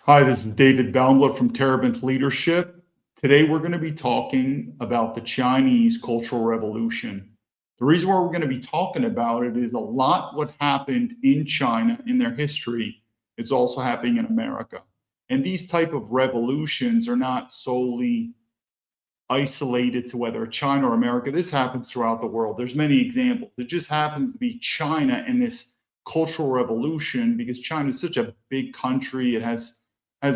Hi, this is David Baumblatt from Terabant Leadership. Today, we're going to be talking about the Chinese Cultural Revolution. The reason why we're going to be talking about it is a lot what happened in China in their history is also happening in America. And these type of revolutions are not solely isolated to whether China or America. This happens throughout the world. There's many examples. It just happens to be China and this cultural revolution because China is such a big country. It has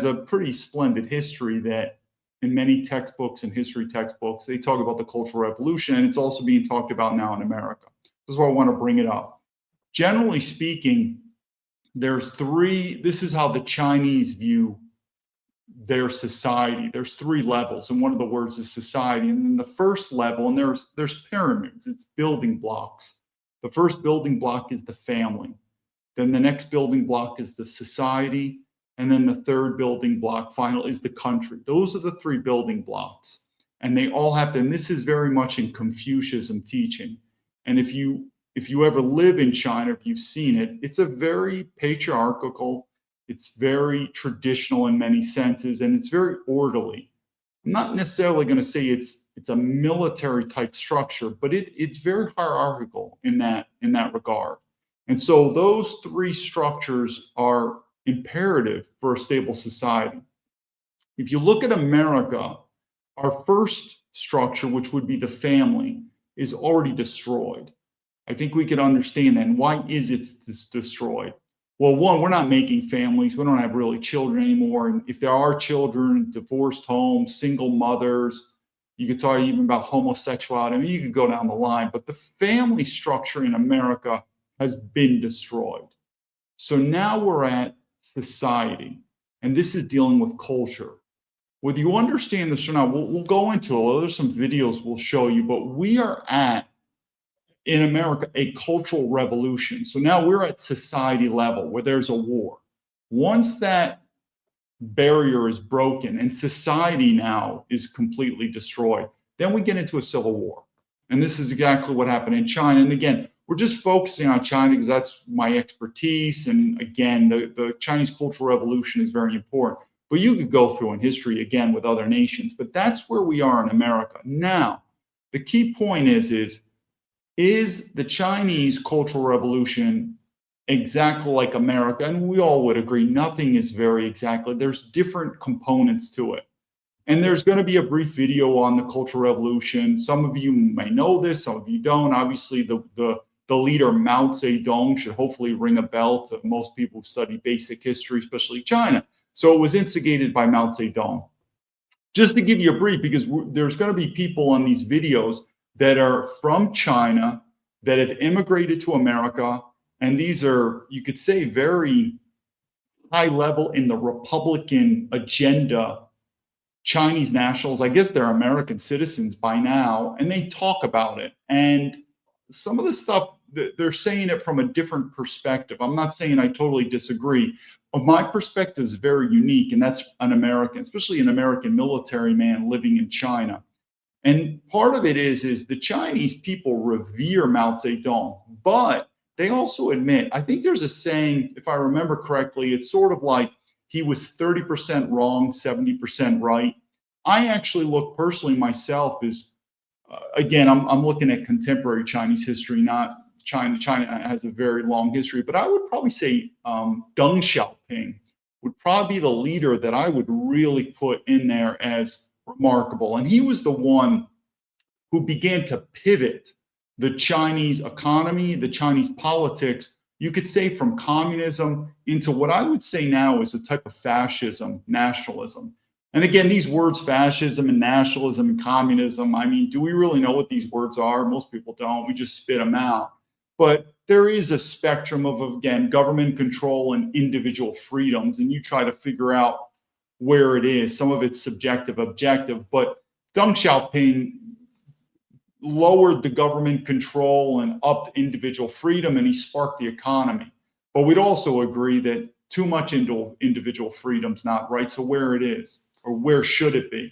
a pretty splendid history that in many textbooks and history textbooks, they talk about the Cultural Revolution, and it's also being talked about now in America. This is why I want to bring it up. Generally speaking, this is how the Chinese view their society. There's three levels, and one of the words is society. And then the first level, and there's pyramids, it's building blocks. The first building block is the family. Then the next building block is the society. And then the third building block final is the country. Those are the three building blocks. And they all have to, and this is very much in Confucianism teaching. And if you ever live in China, if you've seen it, it's a very patriarchal, it's very traditional in many senses, and it's very orderly. I'm not necessarily going to say it's a military type structure, but it's very hierarchical in that regard. And so those three structures are imperative for a stable society. If you look at America, our first structure, which would be the family, is already destroyed. I think we could understand that. And why is it destroyed? Well, one, we're not making families. We don't have really children anymore. And if there are children, divorced homes, single mothers, you could talk even about homosexuality. I mean, you could go down the line, but the family structure in America has been destroyed. So now we're at society, and this is dealing with culture. Whether you understand this or not, we'll go into it. Well, there's some videos we'll show you, but we are at, in America, a cultural revolution. So now we're at society level where there's a war. Once that barrier is broken and society now is completely destroyed, then we get into a civil war. And this is exactly what happened in China. And again, we're just focusing on China because that's my expertise. And again, the Chinese Cultural Revolution is very important. But you could go through in history again with other nations. But that's where we are in America. Now, the key point is the Chinese Cultural Revolution exactly like America? And we all would agree, nothing is very exactly. There's different components to it. And there's going to be a brief video on the Cultural Revolution. Some of you may know this, some of you don't. Obviously, the leader Mao Zedong should hopefully ring a bell to most people who study basic history, especially China. So it was instigated by Mao Zedong. Just to give you a brief, because there's going to be people on these videos that are from China that have immigrated to America. And these are, you could say, very high level in the Republican agenda Chinese nationals. I guess they're American citizens by now, and they talk about it. And some of the stuff, they're saying it from a different perspective. I'm not saying I totally disagree, but my perspective is very unique, and that's an American, especially an American military man living in China. And part of it is the Chinese people revere Mao Zedong, but they also admit, I think there's a saying, if I remember correctly, it's sort of like he was 30% wrong, 70% right. I actually look personally myself as, again, I'm looking at contemporary Chinese history, not China. China has a very long history, but I would probably say Deng Xiaoping would probably be the leader that I would really put in there as remarkable. And he was the one who began to pivot the Chinese economy, the Chinese politics, you could say from communism into what I would say now is a type of fascism, nationalism. And again, these words, fascism and nationalism and communism, I mean, do we really know what these words are? Most people don't. We just spit them out. But there is a spectrum of, again, government control and individual freedoms, and you try to figure out where it is. Some of it's subjective, objective, but Deng Xiaoping lowered the government control and upped individual freedom, and he sparked the economy. But we'd also agree that too much individual freedom's not right. So where it is, or where should it be?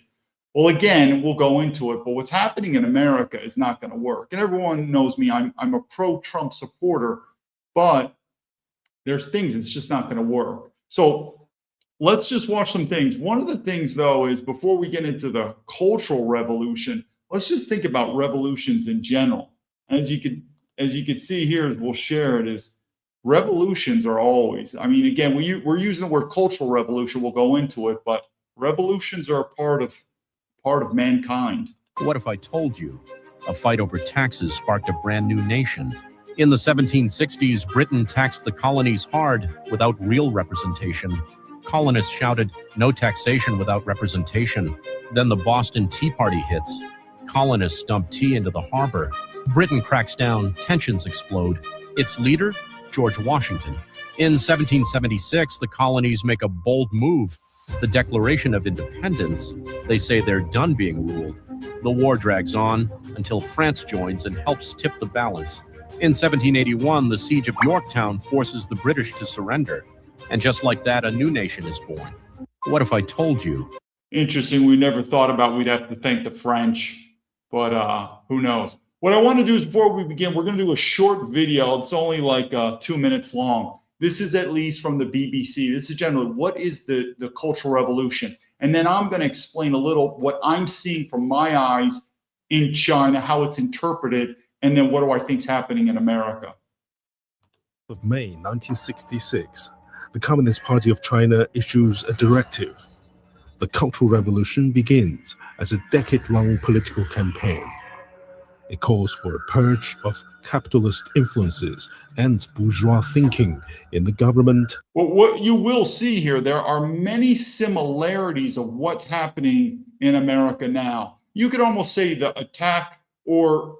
Well, again, we'll go into it, but what's happening in America is not going to work. And everyone knows me, I'm a pro-Trump supporter, but there's things, it's just not going to work. So Let's just watch some things. One of the things, though, is before we get into the cultural revolution, let's just think about revolutions in general. As you could see here, as we'll share it, is revolutions are always. I mean, again, we're using the word cultural revolution. We'll go into it, but revolutions are a part of mankind. What if I told you a fight over taxes sparked a brand new nation? In the 1760s, Britain taxed the colonies hard without real representation. Colonists shouted, "No taxation without representation." Then the Boston Tea Party hits. Colonists dump tea into the harbor. Britain cracks down, tensions explode. Its leader? George Washington. In 1776, the colonies make a bold move. The Declaration of Independence. They say they're done being ruled. The war drags on until France joins and helps tip the balance. In 1781, the siege of Yorktown forces the British to surrender. And just like that, a new nation is born. What if I told you? Interesting. We never thought about we'd have to thank the French, but who knows? What I want to do is before we begin, we're going to do a short video. It's only like 2 minutes long. This is at least from the BBC. This is generally what is the Cultural Revolution. And then I'm going to explain a little what I'm seeing from my eyes in China, how it's interpreted, and then what do I think is happening in America. Of May 1966, the Communist Party of China issues a directive. The Cultural Revolution begins as a decade-long political campaign. It calls for a purge of capitalist influences and bourgeois thinking in the government. Well, what you will see here, there are many similarities of what's happening in America now. You could almost say the attack, or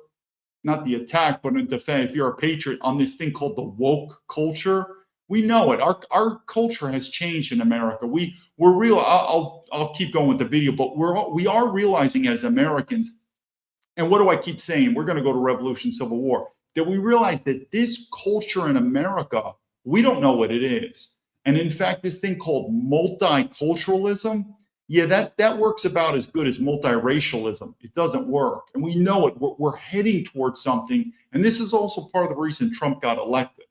not the attack, but a defense, if you're a patriot, on this thing called the woke culture. We know it. Our culture has changed in America. We're real. I'll keep going with the video, but we are realizing as Americans. And what do I keep saying? We're going to go to Revolution, Civil War. That we realize that this culture in America, we don't know what it is. And in fact, this thing called multiculturalism, yeah, that works about as good as multiracialism. It doesn't work. And we know it. We're heading towards something. And this is also part of the reason Trump got elected.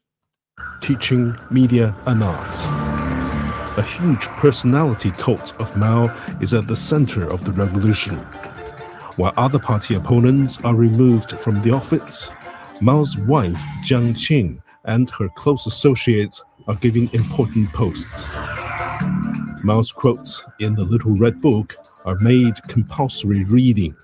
Teaching, media, and arts. A huge personality cult of Mao is at the center of the revolution. While other party opponents are removed from the office, Mao's wife, Jiang Qing, and her close associates are given important posts. Mao's quotes in the Little Red Book are made compulsory reading.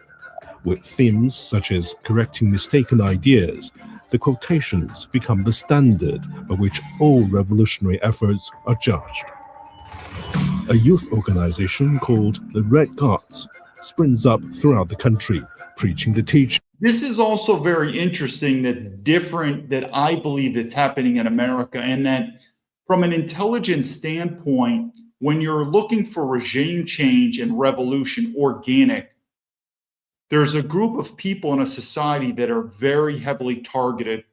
With themes such as correcting mistaken ideas, the quotations become the standard by which all revolutionary efforts are judged. A youth organization called the Red Guards springs up throughout the country, preaching the teaching. This is also very interesting, that's different, that I believe that's happening in America, and that from an intelligence standpoint, when you're looking for regime change and revolution, organic, there's a group of people in a society that are very heavily targeted,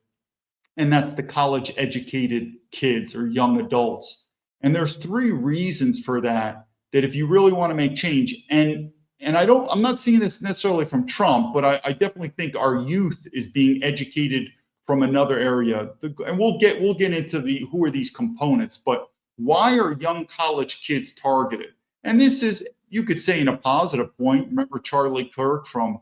and that's the college-educated kids or young adults. And there's 3 reasons for that if you really want to make change, and I'm not seeing this necessarily from Trump, but I definitely think our youth is being educated from another area. And we'll get into who are these components, but why are young college kids targeted? And this is, you could say, in a positive point. Remember Charlie Kirk from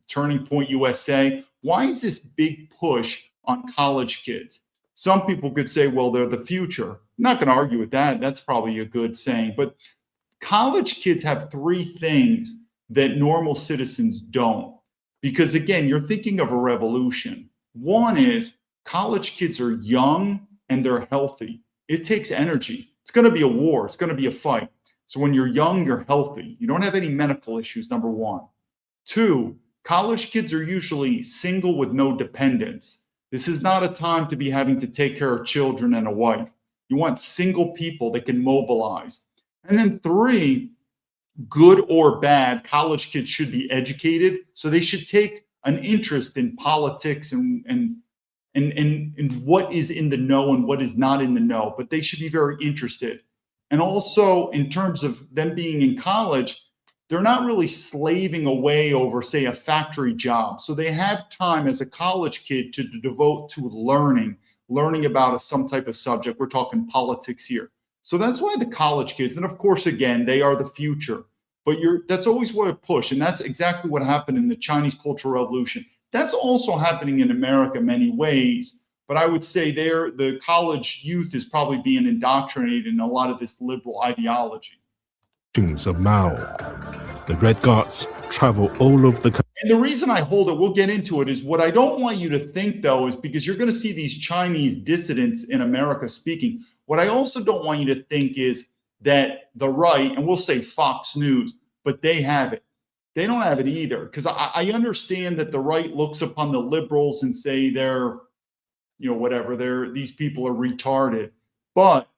Turning Point USA? Why is this big push on college kids? Some people could say, well, they're the future. I'm not going to argue with that. That's probably a good saying. But college kids have 3 things that normal citizens don't. Because again, you're thinking of a revolution. One is college kids are young and they're healthy. It takes energy. It's going to be a war. It's going to be a fight. So when you're young, you're healthy. You don't have any medical issues, number 1. 2, college kids are usually single with no dependents. This is not a time to be having to take care of children and a wife. You want single people that can mobilize. And then 3, good or bad, college kids should be educated. So they should take an interest in politics and what is in the know and what is not in the know, but they should be very interested. And also in terms of them being in college, they're not really slaving away over, say, a factory job. So they have time as a college kid to devote to learning about some type of subject. We're talking politics here. So that's why the college kids, and of course, again, they are the future. But that's always what it pushed. And that's exactly what happened in the Chinese Cultural Revolution. That's also happening in America in many ways. But I would say the college youth is probably being indoctrinated in a lot of this liberal ideology. Of Mao. The Red Guards travel all over the country. And the reason I hold it, we'll get into it, is what I don't want you to think, though, is because you're going to see these Chinese dissidents in America speaking. What I also don't want you to think is that the right, and we'll say Fox News, but they have it. They don't have it either, because I understand that the right looks upon the liberals and say they're, whatever, these people are retarded. But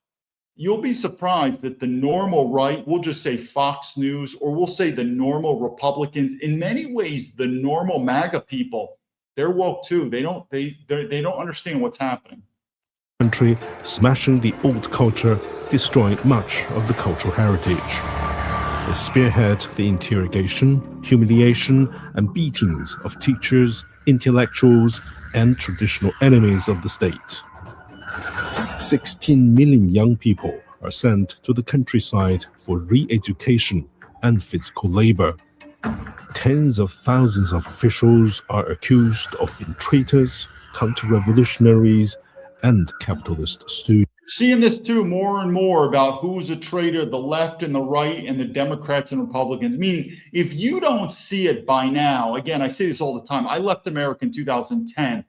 you'll be surprised that the normal right, we'll just say Fox News, or we'll say the normal Republicans, in many ways, the normal MAGA people, they're woke too. They don't understand what's happening. Country smashing the old culture, destroying much of the cultural heritage. They spearhead the interrogation, humiliation, and beatings of teachers, intellectuals, and traditional enemies of the state. 16 million young people are sent to the countryside for re-education and physical labor. Tens of thousands of officials are accused of being traitors, counter-revolutionaries, and capitalist stooges. Seeing this too more and more about who's a traitor, the left and the right, and the Democrats and Republicans. Meaning, if you don't see it by now, again, I say this all the time, I left America in 2010.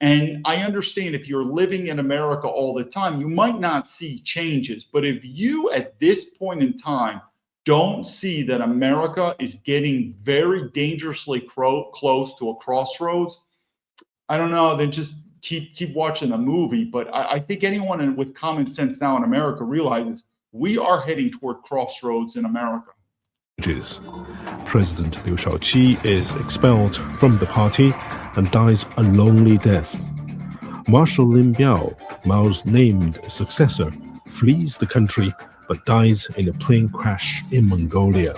And I understand if you're living in America all the time, you might not see changes. But if you, at this point in time, don't see that America is getting very dangerously close to a crossroads, I don't know, then just keep watching the movie. But I think anyone with common sense now in America realizes we are heading toward crossroads in America. President Liu Shaoqi is expelled from the party and dies a lonely death. Marshal Lin Biao, Mao's named successor, flees the country but dies in a plane crash in Mongolia.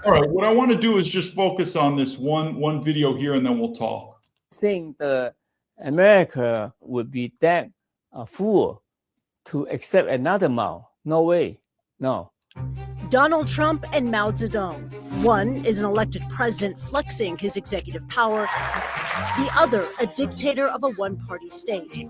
All right, what I want to do is just focus on this one video here, and then we'll talk. I think America would be that fool to accept another Mao. No way. No. Donald Trump and Mao Zedong. One is an elected president flexing his executive power. The other, a dictator of a one-party state.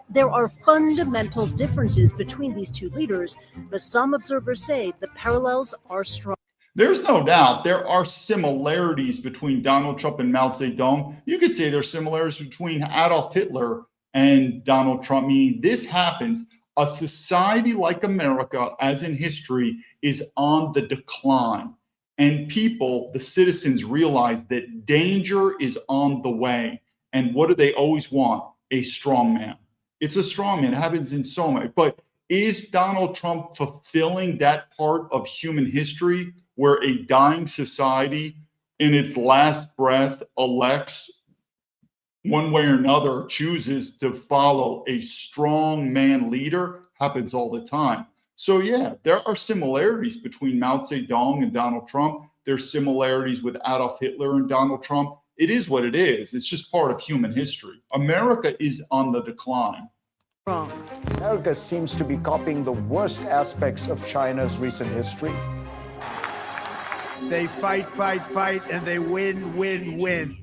There are fundamental differences between these two leaders, but some observers say the parallels are strong. There's no doubt there are similarities between Donald Trump and Mao Zedong. You could say there's similarities between Adolf Hitler and Donald Trump, meaning this happens. A society like America, as in history, is on the decline. And people, the citizens, realize that danger is on the way. And what do they always want? A strong man. It's a strong man. It happens in so many. But is Donald Trump fulfilling that part of human history where a dying society in its last breath elects one way or another, chooses to follow a strong man leader? Happens all the time. So yeah, there are similarities between Mao Zedong and Donald Trump. There's similarities with Adolf Hitler and Donald Trump. It is what it is. It's just part of human history. America is on the decline. America seems to be copying the worst aspects of China's recent history. They fight, and they win.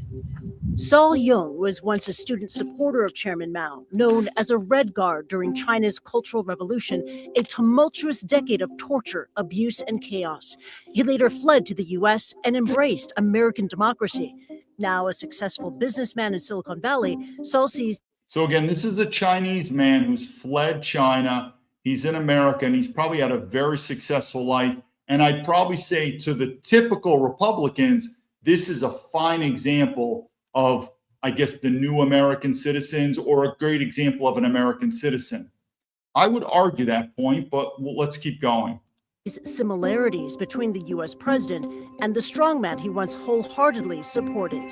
Saul Yung was once a student supporter of Chairman Mao, known as a Red Guard during China's Cultural Revolution, a tumultuous decade of torture, abuse, and chaos. He later fled to the U.S. and embraced American democracy. Now a successful businessman in Silicon Valley, Saul sees... So again, this is a Chinese man who's fled China. He's in America, and he's probably had a very successful life. And I'd probably say to the typical Republicans, this is a fine example of, I guess, the new American citizens, or a great example of an American citizen. I would argue that point, but let's keep going. Similarities between the U.S. president and the strongman he once wholeheartedly supported.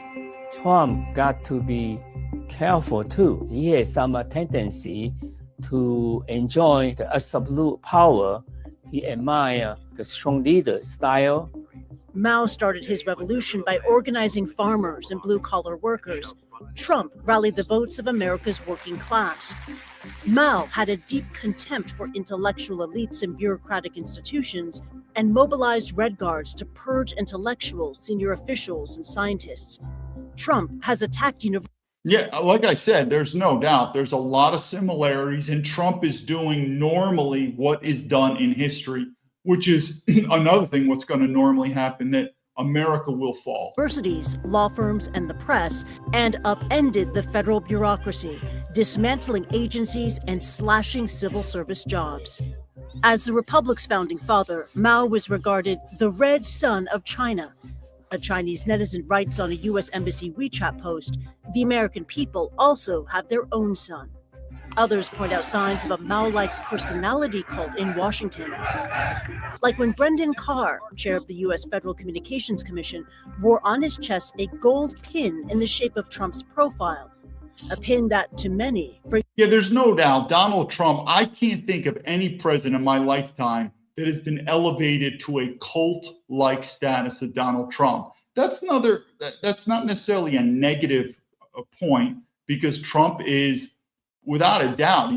Trump got to be careful too. He has some tendency to enjoy the absolute power. He admires the strong leader style. Mao started his revolution by organizing farmers and blue-collar workers. Trump rallied the votes of America's working class. Mao had a deep contempt for intellectual elites and bureaucratic institutions and mobilized Red Guards to purge intellectuals, senior officials, and scientists. Trump has attacked universities. Yeah, like I said, there's no doubt. There's a lot of similarities, and Trump is doing normally what is done in history, which is another thing what's going to normally happen, that America will fall. Universities, law firms, and the press, and upended the federal bureaucracy, dismantling agencies and slashing civil service jobs. As the Republic's founding father, Mao was regarded the red son of China. A Chinese netizen writes on a U.S. Embassy WeChat post, the American people also have their own son. Others point out signs of a Mao-like personality cult in Washington, like when Brendan Carr, chair of the U.S. Federal Communications Commission, wore on his chest a gold pin in the shape of Trump's profile, a pin that, to many, brings. Yeah, there's no doubt. Donald Trump, I can't think of any president in my lifetime that has been elevated to a cult-like status of Donald Trump. That's not necessarily a negative point, because Trump is, without a doubt,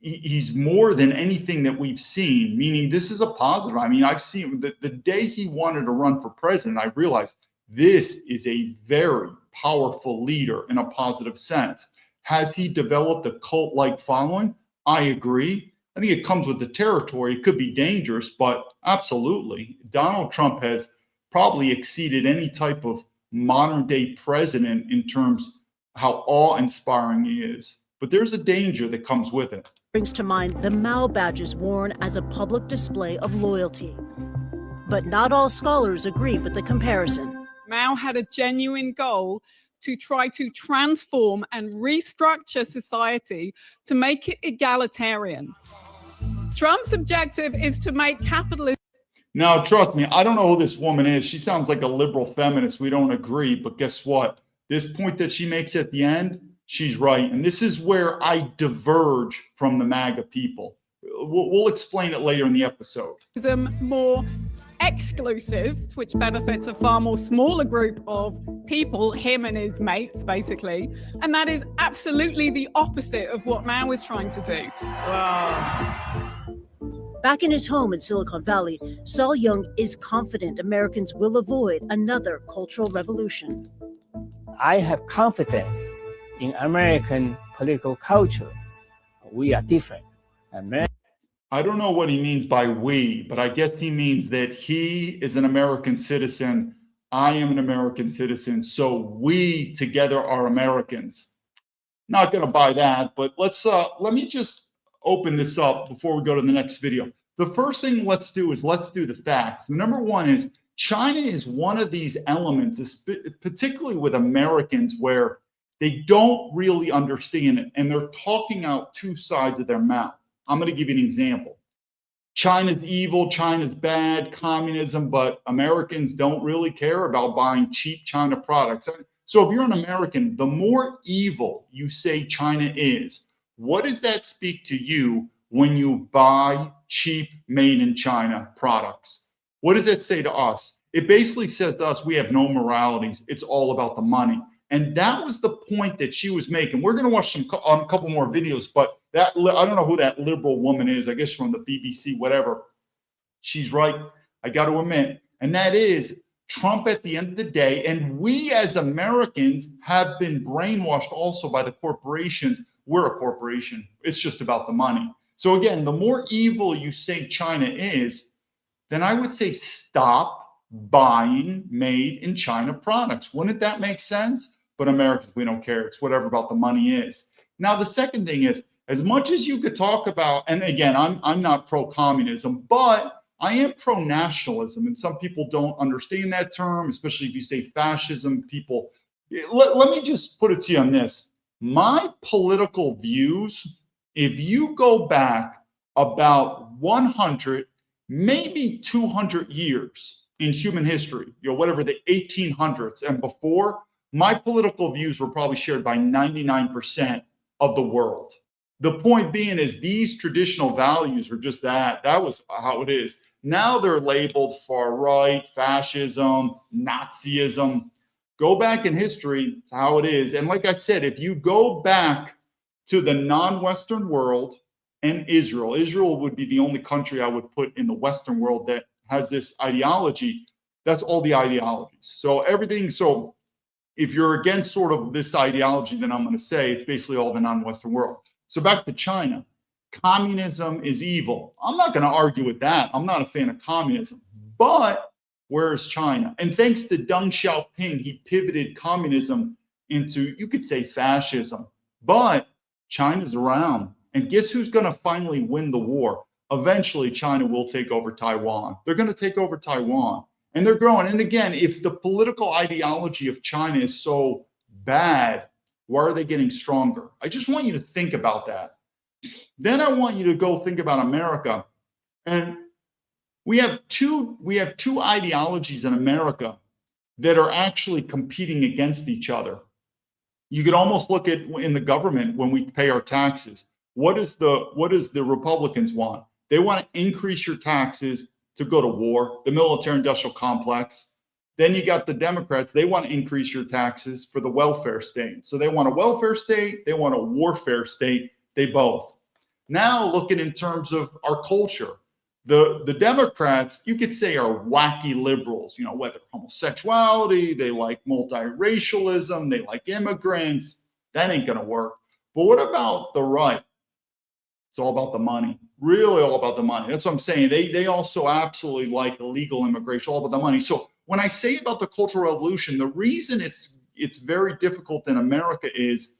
he's more than anything that we've seen, meaning this is a positive. I mean, I've seen the day he wanted to run for president, I realized this is a very powerful leader in a positive sense. Has he developed a cult-like following? I agree. I think it comes with the territory. It could be dangerous, but absolutely. Donald Trump has probably exceeded any type of modern day president in terms of how awe-inspiring he is. But there's a danger that comes with it. Brings to mind the Mao badges worn as a public display of loyalty. But not all scholars agree with the comparison. Mao had a genuine goal to try to transform and restructure society to make it egalitarian. Trump's objective is to make capitalism. Now, trust me, I don't know who this woman is. She sounds like a liberal feminist. We don't agree. But guess what? This point that she makes at the end, she's right. And this is where I diverge from the MAGA people. We'll explain it later in the episode. More exclusive, which benefits a far more smaller group of people, him and his mates, basically. And that is absolutely the opposite of what Mao was trying to do. Back in his home in Silicon Valley, Saul Young is confident Americans will avoid another cultural revolution. I have confidence in American political culture. We are different. I don't know what he means by we, but I guess he means that he is an American citizen. I am an American citizen. So we together are Americans. Not going to buy that, but let me just open this up before we go to the next video. The first thing let's do the facts. The number one is China is one of these elements, particularly with Americans, where they don't really understand it and they're talking out two sides of their mouth. I'm going to give you an example. China's evil, China's bad, communism, but Americans don't really care about buying cheap China products. So if you're an American, the more evil you say China is, what does that speak to you when you buy cheap made in China products? What does that say to us? It basically says to us, we have no moralities. It's all about the money. And that was the point that she was making. We're going to watch a couple more videos, but I don't know who that liberal woman is. I guess from the BBC, whatever. She's right. I got to admit. And that is Trump at the end of the day. And we as Americans have been brainwashed also by the corporations. We're a corporation. It's just about the money. So again, the more evil you say China is, then I would say stop buying made in China products. Wouldn't that make sense? But Americans, we don't care. It's whatever about the money is. Now, the second thing is, as much as you could talk about, and again, I'm not pro-communism, but I am pro-nationalism. And some people don't understand that term, especially if you say fascism. People, let me just put it to you on this. My political views, if you go back about 100, maybe 200 years in human history, whatever the 1800s and before, my political views were probably shared by 99% of the world. The point being is these traditional values are just that. That was how it is. Now they're labeled far right, fascism, Nazism. Go back in history to how it is. And like I said, if you go back to the non-Western world and Israel. Israel would be the only country I would put in the Western world that has this ideology. That's all the ideologies. So everything, so if you're against sort of this ideology, then I'm going to say it's basically all the non-Western world. So back to China. Communism is evil. I'm not going to argue with that. I'm not a fan of communism. But where's China? And thanks to Deng Xiaoping, he pivoted communism into, you could say, fascism. But China's around. And guess who's going to finally win the war? Eventually, China will take over Taiwan. They're going to take over Taiwan. And they're growing. And again, if the political ideology of China is so bad, why are they getting stronger? I just want you to think about that. Then I want you to go think about America. And we have two ideologies in America that are actually competing against each other. You could almost look at in the government when we pay our taxes. What does the Republicans want? They want to increase your taxes to go to war, the military-industrial complex. Then you got the Democrats. They want to increase your taxes for the welfare state. So they want a welfare state. They want a warfare state. They both. Now looking in terms of our culture, the Democrats, you could say, are wacky liberals, you know, whether homosexuality, they like multiracialism, they like immigrants. That ain't going to work. But what about the right? It's all about the money, really all about the money. That's what I'm saying. They also absolutely like illegal immigration, all about the money. So when I say about the Cultural Revolution, the reason it's very difficult in America is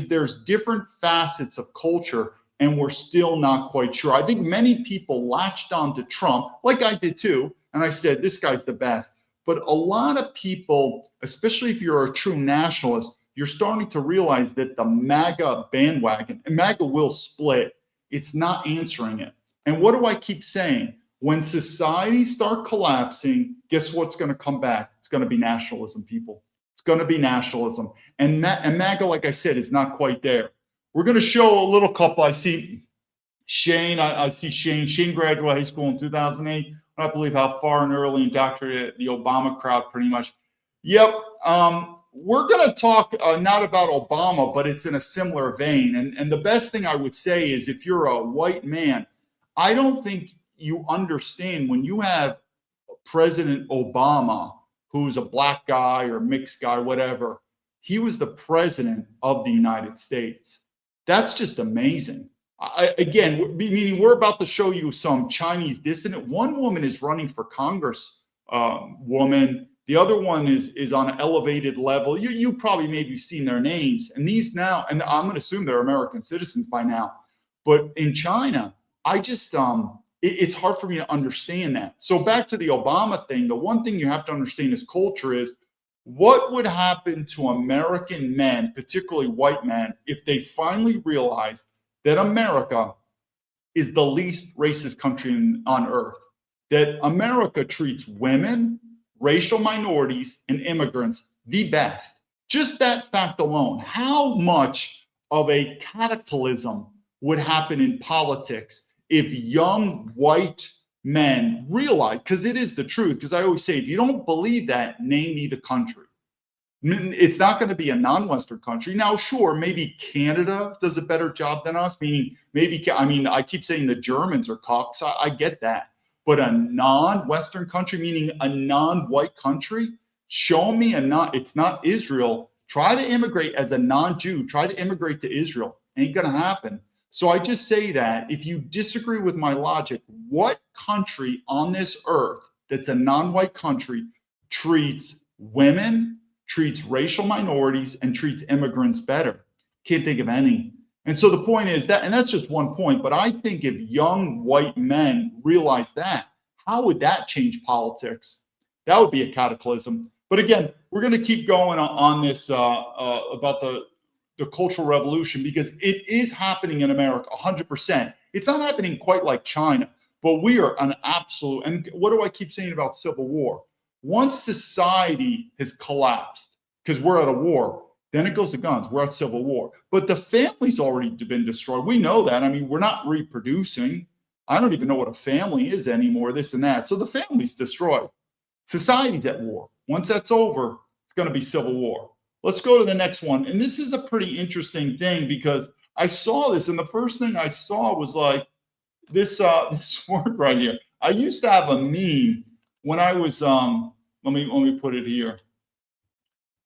there's different facets of culture, and we're still not quite sure. I think many people latched on to Trump, like I did too, and I said, this guy's the best. But a lot of people, especially if you're a true nationalist, you're starting to realize that the MAGA bandwagon, and MAGA will split, it's not answering it. And what do I keep saying? When societies start collapsing, guess what's going to come back? It's going to be nationalism, people. It's going to be nationalism. And MAGA, like I said, is not quite there. We're going to show a little couple. I see Shane. I see Shane. Shane graduated high school in 2008. I don't believe how far and early indoctrinated the Obama crowd, pretty much. Yep. We're going to talk not about Obama, but it's in a similar vein. And the best thing I would say is if you're a white man, I don't think you understand when you have President Obama, who's a black guy or mixed guy, whatever, he was the president of the United States. That's just amazing. Again, meaning we're about to show you some Chinese dissident. One woman is running for Congress, woman. The other one is on an elevated level. You probably maybe seen their names. And these now, and I'm going to assume they're American citizens by now. But in China, I just, it's hard for me to understand that. So back to the Obama thing, the one thing you have to understand is culture is what would happen to American men, particularly white men, if they finally realized that America is the least racist country on earth, that America treats women, racial minorities, and immigrants the best. Just that fact alone, how much of a cataclysm would happen in politics if young white men realize, because it is the truth, because I always say, if you don't believe that, name me the country. It's not going to be a non-Western country. Now, sure, maybe Canada does a better job than us, meaning maybe, I mean, I keep saying the Germans are cocks. I get that. But a non-Western country, meaning a non-white country, show me it's not Israel. Try to immigrate as a non-Jew. Try to immigrate to Israel. Ain't going to happen. So I just say that if you disagree with my logic, what country on this earth that's a non-white country treats women, treats racial minorities, and treats immigrants better? Can't think of any. And so the point is that, and that's just one point, but I think if young white men realize that, how would that change politics? That would be a cataclysm. But again, we're going to keep going on this about the Cultural Revolution, because it is happening in America 100%. It's not happening quite like China, but we are an absolute, and what do I keep saying about civil war? Once society has collapsed, because we're at a war, then it goes to guns. We're at civil war. But the family's already been destroyed. We know that. I mean, we're not reproducing. I don't even know what a family is anymore, this and that. So the family's destroyed. Society's at war. Once that's over, it's going to be civil war. Let's go to the next one. And this is a pretty interesting thing, because I saw this, and the first thing I saw was like this this word right here. I used to have a meme when I was let me put it here.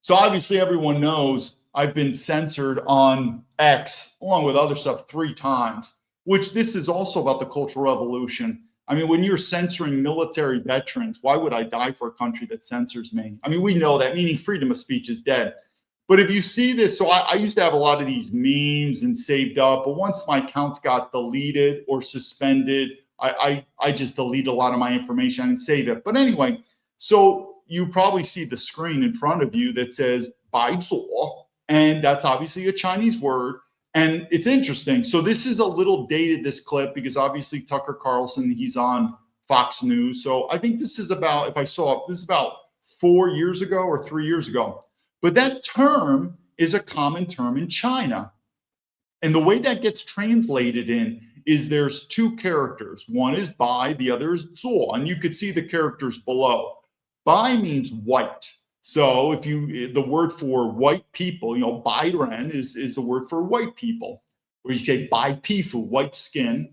So obviously everyone knows I've been censored on X along with other stuff 3 times, which this is also about the Cultural Revolution. I mean, when you're censoring military veterans, why would I die for a country that censors me? I mean, we know that, meaning freedom of speech is dead. But if you see this, so I used to have a lot of these memes and saved up, but once my accounts got deleted or suspended, I just delete a lot of my information and save it. But anyway, so you probably see the screen in front of you that says "bai zuo," and that's obviously a Chinese word. And it's interesting. So this is a little dated, this clip, because obviously Tucker Carlson, he's on Fox News. So I think this is about, if I saw it, this is about 4 years ago or 3 years ago. But that term is a common term in China. And the way that gets translated in is there's 2 characters. One is bai, the other is zuo. And you could see the characters below. Bai means white. So if you, the word for white people, you know, bai ren is the word for white people. Or you say bai pifu, white skin.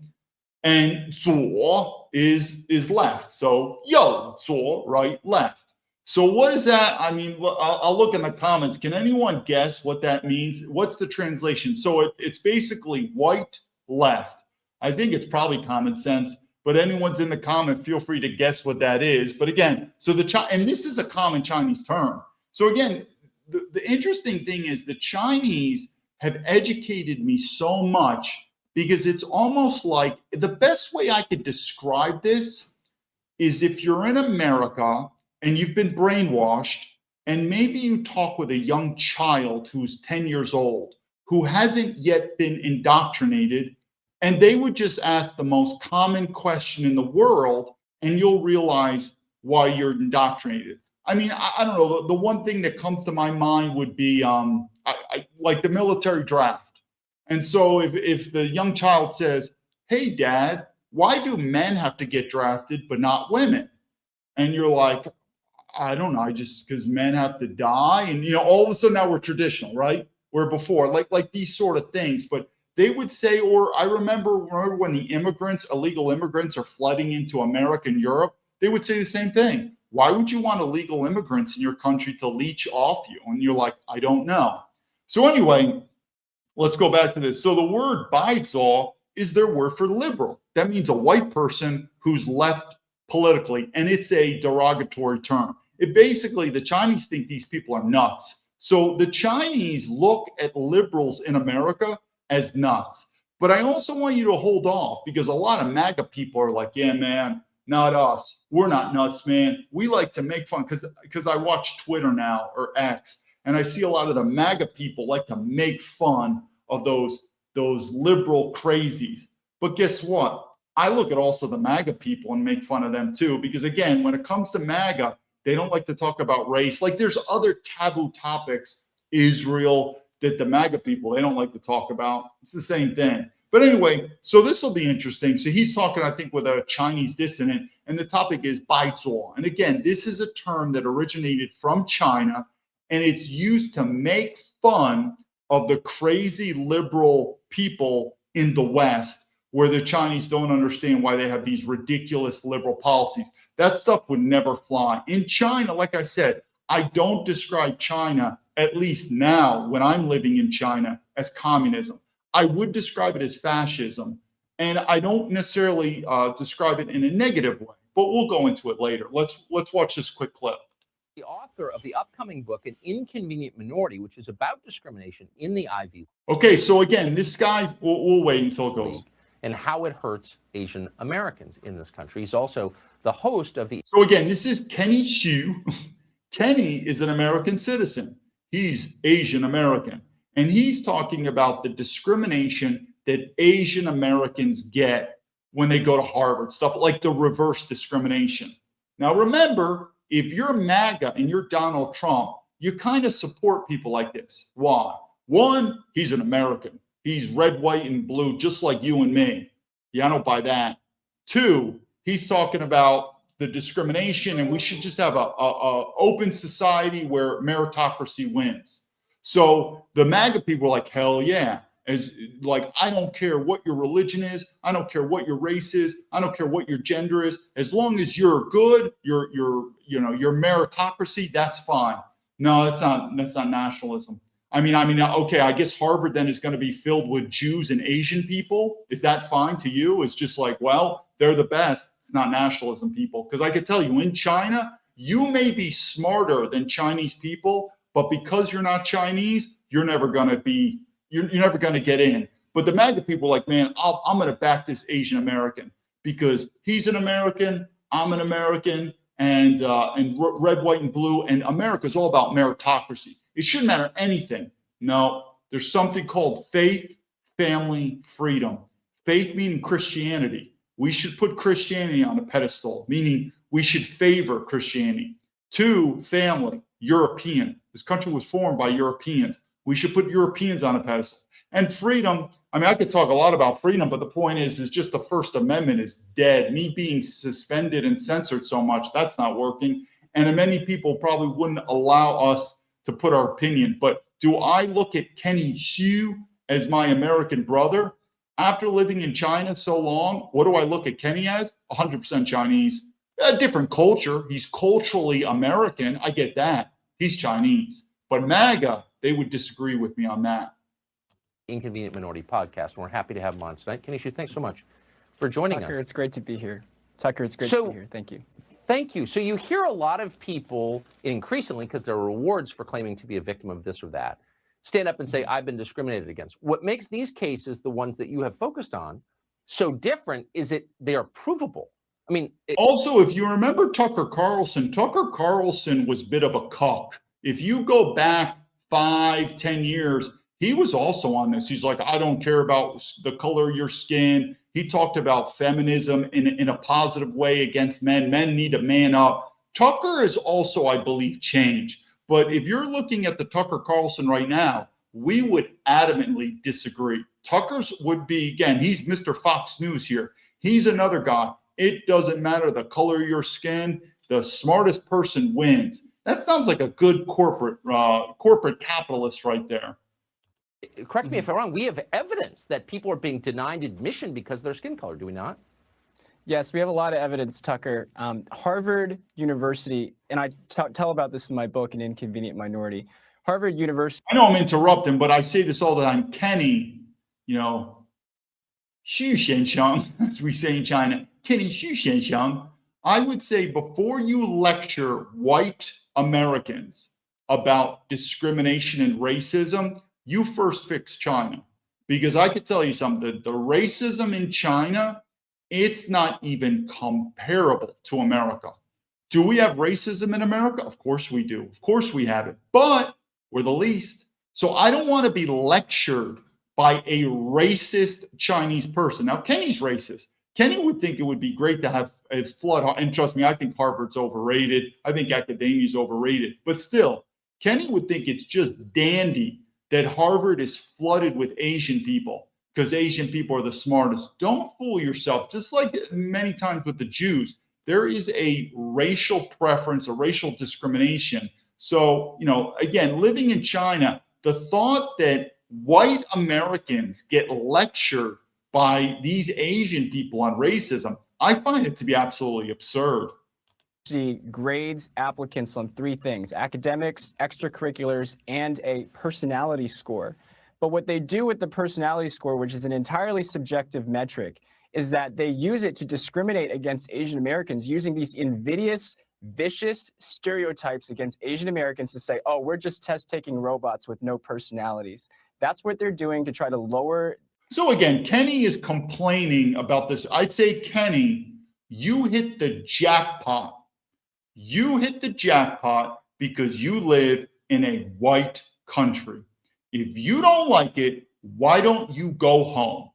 And zuo is left. So yo, zuo, right, left. So what is that? I mean, I'll look in the comments. Can anyone guess what that means? What's the translation? So it's basically white left. I think it's probably common sense, but anyone's in the comment, feel free to guess what that is. But again, so and this is a common Chinese term. So again, the interesting thing is the Chinese have educated me so much because it's almost like the best way I could describe this is if you're in America and you've been brainwashed, and maybe you talk with a young child who's 10 years old, who hasn't yet been indoctrinated, and they would just ask the most common question in the world, and you'll realize why you're indoctrinated. I mean, I don't know, the one thing that comes to my mind would be like the military draft. And so if the young child says, "Hey, Dad, why do men have to get drafted but not women?" And you're like, "I don't know, because men have to die." And, you know, all of a sudden now we're traditional, right? Where before, like these sort of things. But they would say, or I remember when the illegal immigrants are flooding into America and Europe, they would say the same thing. Why would you want illegal immigrants in your country to leech off you? And you're like, I don't know. So anyway, let's go back to this. So the word baizuo is their word for liberal. That means a white person who's left politically, and it's a derogatory term. It basically, the Chinese think these people are nuts. So the Chinese look at liberals in America as nuts. But I also want you to hold off, because a lot of MAGA people are like, yeah, man, not us. We're not nuts, man. We like to make fun, because I watch Twitter now, or X, and I see a lot of the MAGA people like to make fun of those liberal crazies. But guess what? I look at also the MAGA people and make fun of them too, because again, when it comes to MAGA, they don't like to talk about race. Like there's other taboo topics, Israel, that the MAGA people, they don't like to talk about. It's the same thing. But anyway, so this will be interesting. So he's talking, I think, with a Chinese dissident, and the topic is baizuo. And again, this is a term that originated from China, and it's used to make fun of the crazy liberal people in the West, where the Chinese don't understand why they have these ridiculous liberal policies. That stuff would never fly. In China, like I said, I don't describe China, at least now when I'm living in China, as communism. I would describe it as fascism. And I don't necessarily describe it in a negative way, but we'll go into it later. Let's watch this quick clip. The author of the upcoming book, An Inconvenient Minority, which is about discrimination in the Ivy. Okay, so again, this guy's, we'll wait until it goes. And how it hurts Asian Americans in this country. He's also the host of the... So again, this is Kenny Xu. Kenny is an American citizen. He's Asian American. And he's talking about the discrimination that Asian Americans get when they go to Harvard, stuff like the reverse discrimination. Now remember, if you're MAGA and you're Donald Trump, you kind of support people like this. Why? One, he's an American. He's red, white, and blue, just like you and me. Yeah, I don't buy that. Two, he's talking about the discrimination, and we should just have a open society where meritocracy wins. So the MAGA people are like, hell yeah. as like, I don't care what your religion is, I don't care what your race is, I don't care what your gender is, as long as you're good, you're your meritocracy, that's fine. No, that's not nationalism. I mean, okay, I guess Harvard then is going to be filled with Jews and Asian people. Is that fine to you? It's just like, well, they're the best. It's not nationalism, people. Because I can tell you, in China, you may be smarter than Chinese people, but because you're not Chinese, you're never going to get in. But the MAGA people are like, man, I'm going to back this Asian American because he's an American, I'm an American, and red, white, and blue, and America's all about meritocracy. It shouldn't matter anything. No, there's something called faith, family, freedom. Faith meaning Christianity. We should put Christianity on a pedestal, meaning we should favor Christianity. 2, family, European. This country was formed by Europeans. We should put Europeans on a pedestal. And freedom, I mean, I could talk a lot about freedom, but the point is just the First Amendment is dead. Me being suspended and censored so much, that's not working. And many people probably wouldn't allow us to put our opinion. But do I look at Kenny Xu as my American brother? After living in China so long, what do I look at Kenny as? 100% Chinese. A different culture. He's culturally American. I get that. He's Chinese. But MAGA, they would disagree with me on that. Inconvenient Minority Podcast, and we're happy to have him on tonight. Kenny Xu, thanks so much for joining us. Tucker, it's great to be here. Tucker, it's great to be here. Thank you. Thank you. So you hear a lot of people increasingly, because there are rewards for claiming to be a victim of this or that, stand up and say, I've been discriminated against. What makes these cases, the ones that you have focused on, so different is they are provable. I mean, also, if you remember Tucker Carlson was a bit of a cuck. If you go back 5-10 years, he was also on this. He's like, I don't care about the color of your skin. He talked about feminism in a positive way against men. Men need to man up. Tucker is also, I believe, changed. But if you're looking at the Tucker Carlson right now, we would adamantly disagree. Tucker's would be, again, he's Mr. Fox News here. He's another guy. It doesn't matter the color of your skin. The smartest person wins. That sounds like a good corporate capitalist right there. Correct me if I'm wrong. We have evidence that people are being denied admission because of their skin color, do we not? Yes, we have a lot of evidence, Tucker. Harvard University, and I tell about this in my book, An Inconvenient Minority. Harvard University. I know I'm interrupting, but I say this all the time. Kenny, xu xianxiang, as we say in China, Kenny xu xianxiang. I would say before you lecture white Americans about discrimination and racism, you first fix China. Because I could tell you something, the racism in China, it's not even comparable to America. Do we have racism in America? Of course we do. Of course we have it, but we're the least. So I don't want to be lectured by a racist Chinese person. Now, Kenny's racist. Kenny would think it would be great to have a flood, and trust me, I think Harvard's overrated. I think academia's overrated, but still, Kenny would think it's just dandy that Harvard is flooded with Asian people because Asian people are the smartest. Don't fool yourself. Just like many times with the Jews, there is a racial preference, a racial discrimination. So, again, living in China, the thought that white Americans get lectured by these Asian people on racism, I find it to be absolutely absurd. Grades applicants on 3 things: academics, extracurriculars, and a personality score. But what they do with the personality score, which is an entirely subjective metric, is that they use it to discriminate against Asian Americans using these invidious, vicious stereotypes against Asian Americans to say, oh, we're just test-taking robots with no personalities. That's what they're doing to try to lower. So again, Kenny is complaining about this. I'd say, Kenny, you hit the jackpot. You hit the jackpot because you live in a white country. If you don't like it, why don't you go home?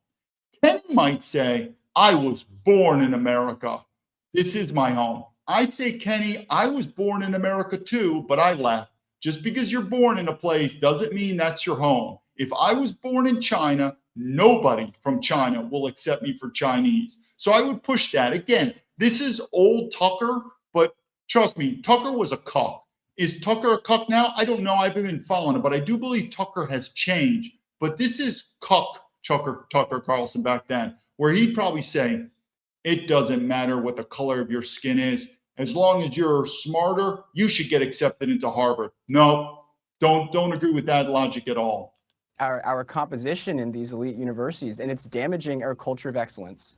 Kenny might say, I was born in America. This is my home. I'd say, Kenny, I was born in America too, but I left. Just because you're born in a place doesn't mean that's your home. If I was born in China, nobody from China will accept me for Chinese. So I would push that. Again, this is old Tucker, but trust me, Tucker was a cuck. Is Tucker a cuck now? I don't know. I haven't been following it, but I do believe Tucker has changed. But this is Tucker Carlson back then, where he'd probably say, it doesn't matter what the color of your skin is. As long as you're smarter, you should get accepted into Harvard. No, don't agree with that logic at all. Our composition in these elite universities, and it's damaging our culture of excellence.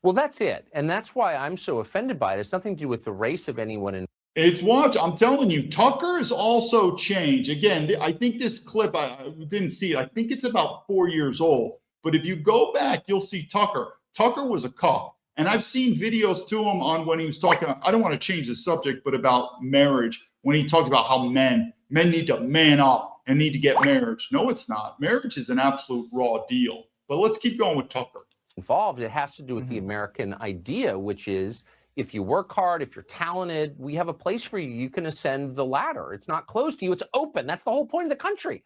Well, that's it. And that's why I'm so offended by it. It's nothing to do with the race of anyone in. I'm telling you, Tucker has also changed. Again, I think this clip, I didn't see it. I think it's about 4 years old. But if you go back, you'll see Tucker. Tucker was a cop. And I've seen videos to him on when he was talking, I don't want to change the subject, but about marriage, when he talked about how men need to man up and need to get marriage. No, it's not. Marriage is an absolute raw deal. But let's keep going with Tucker. Involved, it has to do with the American idea, which is if you work hard, if you're talented, we have a place for you. You can ascend the ladder. It's not closed to you. It's open. That's the whole point of the country.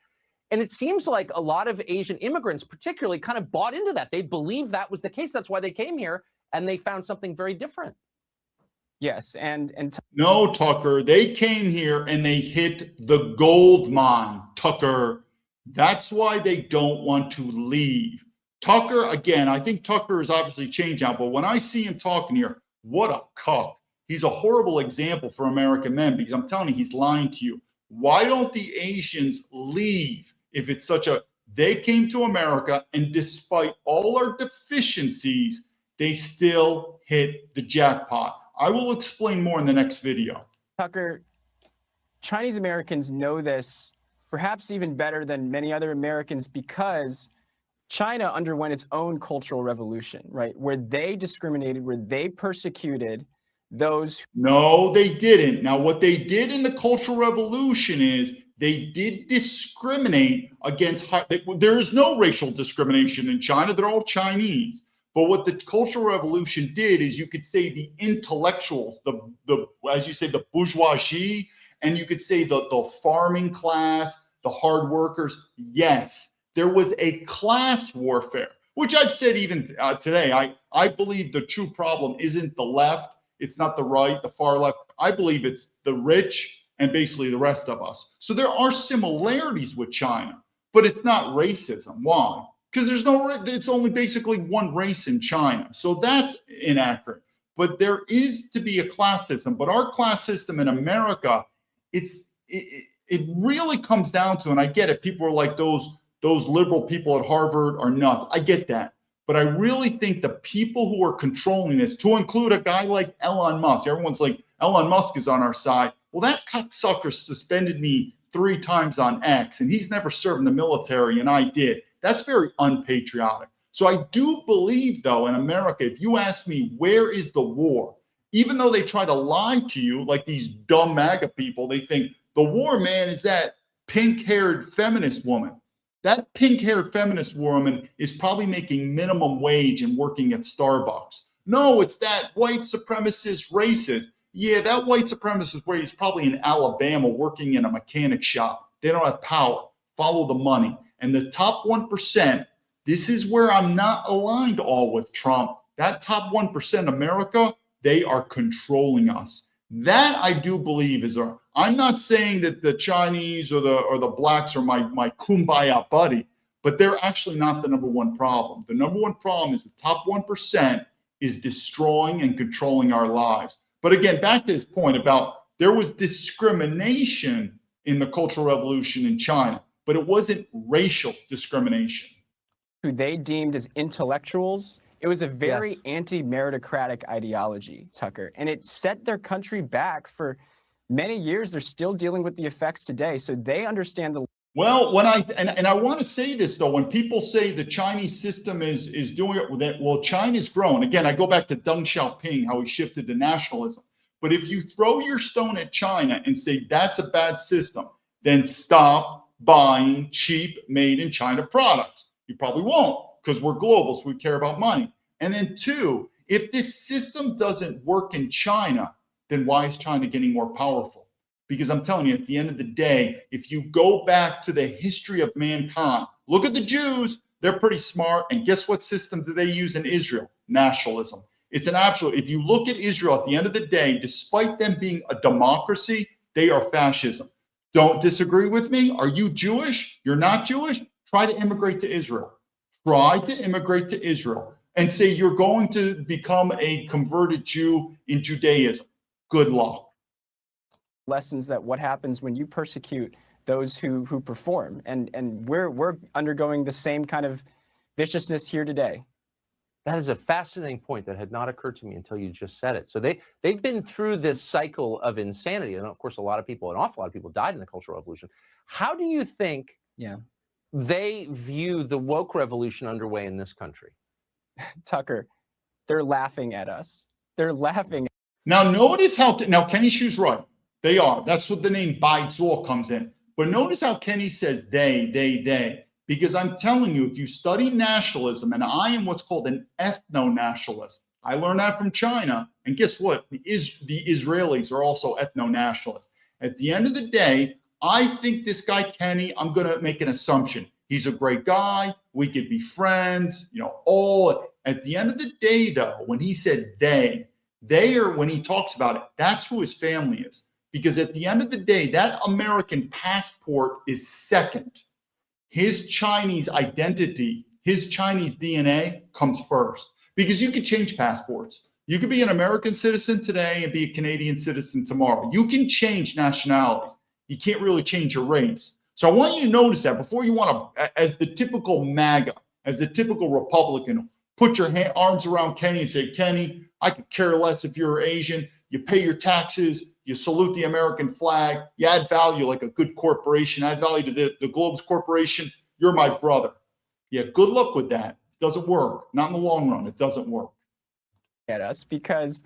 And it seems like a lot of Asian immigrants particularly kind of bought into that. They believed that was the case. That's why they came here, and they found something very different. Yes, and no, Tucker, they came here and they hit the gold mine, Tucker. That's why they don't want to leave. Tucker, again, I think Tucker has obviously changed now, but when I see him talking here, what a cuck. He's a horrible example for American men because I'm telling you, he's lying to you. Why don't the Asians leave if it's such a, they came to America and despite all our deficiencies, they still hit the jackpot. I will explain more in the next video. Tucker, Chinese Americans know this perhaps even better than many other Americans because China underwent its own cultural revolution, right? Where they discriminated, where they persecuted those. No, they didn't. Now, what they did in the Cultural Revolution is they did discriminate against, there is no racial discrimination in China. They're all Chinese. But what the Cultural Revolution did is you could say the intellectuals, the as you say, the bourgeoisie, and you could say the farming class, the hard workers. Yes, there was a class warfare, which I've said even today. I believe the true problem isn't the left. It's not the right, the far left. I believe it's the rich and basically the rest of us. So there are similarities with China, but it's not racism. Why? Because it's only basically one race in China. So that's inaccurate. But there is to be a class system. But our class system in America, it really comes down to, and I get it, people are like those liberal people at Harvard are nuts. I get that. But I really think the people who are controlling this, to include a guy like Elon Musk, everyone's like, Elon Musk is on our side. Well, that cocksucker suspended me 3 times on X, and he's never served in the military, and I did. That's very unpatriotic. So I do believe, though, in America, if you ask me, where is the war? Even though they try to lie to you, like these dumb MAGA people, they think the war, man, is that pink-haired feminist woman. That pink-haired feminist woman is probably making minimum wage and working at Starbucks. No, it's that white supremacist racist. Yeah, that white supremacist racist is probably in Alabama working in a mechanic shop. They don't have power. Follow the money. And the top 1%, this is where I'm not aligned all with Trump. That top 1% America, they are controlling us. That I do believe is I'm not saying that the Chinese or the blacks are my kumbaya buddy, but they're actually not the number one problem. The number one problem is the top 1% is destroying and controlling our lives. But again, back to his point about there was discrimination in the Cultural Revolution in China, but it wasn't racial discrimination. Who they deemed as intellectuals. It was a very anti-meritocratic ideology, Tucker, and it set their country back for many years. They're still dealing with the effects today, so they understand the. Well, when I want to say this though, when people say the Chinese system is doing it, well, China's grown. Again, I go back to Deng Xiaoping, how he shifted to nationalism. But if you throw your stone at China and say that's a bad system, then stop buying cheap made in China products. You probably won't because we're global, so we care about money. And then 2, if this system doesn't work in China, then why is China getting more powerful? Because I'm telling you, at the end of the day, if you go back to the history of mankind, look at the Jews, they're pretty smart. And guess what system do they use in Israel? Nationalism. It's an absolute, if you look at Israel at the end of the day, despite them being a democracy, they are fascism. Don't disagree with me. Are you Jewish? You're not Jewish? Try to immigrate to Israel. Try to immigrate to Israel and say you're going to become a converted Jew in Judaism. Good luck. Lessons that what happens when you persecute those who perform, and we're undergoing the same kind of viciousness here today. That is a fascinating point that had not occurred to me until you just said it. So they've been through this cycle of insanity, and of course, an awful lot of people died in the Cultural Revolution. How do you think they view the woke revolution underway in this country? Tucker, they're laughing at us. They're laughing. Now notice how now Kenny Shu's right. They are. That's what the name Baizuo comes in. But notice how Kenny says they. Because I'm telling you, if you study nationalism, and I am what's called an ethno-nationalist. I learned that from China. And guess what? The Israelis are also ethno-nationalists. At the end of the day, I think this guy, Kenny, I'm going to make an assumption. He's a great guy. We could be friends, all. At the end of the day, though, when he said they are, when he talks about it, that's who his family is. Because at the end of the day, that American passport is second. His Chinese identity, his Chinese DNA comes first. Because you could change passports. You could be an American citizen today and be a Canadian citizen tomorrow. You can change nationalities. You can't really change your race. So I want you to notice that before you want to, as the typical MAGA, as the typical Republican, put your arms around Kenny and say, Kenny, I could care less if you're Asian. You pay your taxes. You salute the American flag. You add value like a good corporation. Add value to the Globes Corporation. You're my brother. Yeah, good luck with that. Doesn't work. Not in the long run. It doesn't work. At us, because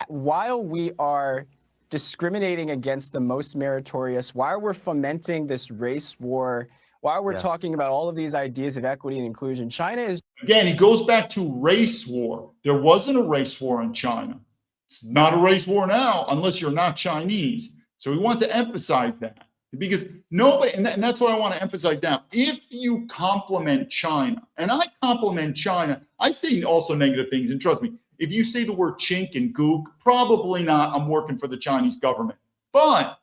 while we are discriminating against the most meritorious, while we're fomenting this race war, while we're talking about all of these ideas of equity and inclusion, China is... Again, he goes back to race war. There wasn't a race war in China. It's not a race war now, unless you're not Chinese. So we want to emphasize that. Because nobody, and that's what I want to emphasize now. If you compliment China, and I compliment China, I say also negative things, and trust me, if you say the word chink and gook, probably not, I'm working for the Chinese government. But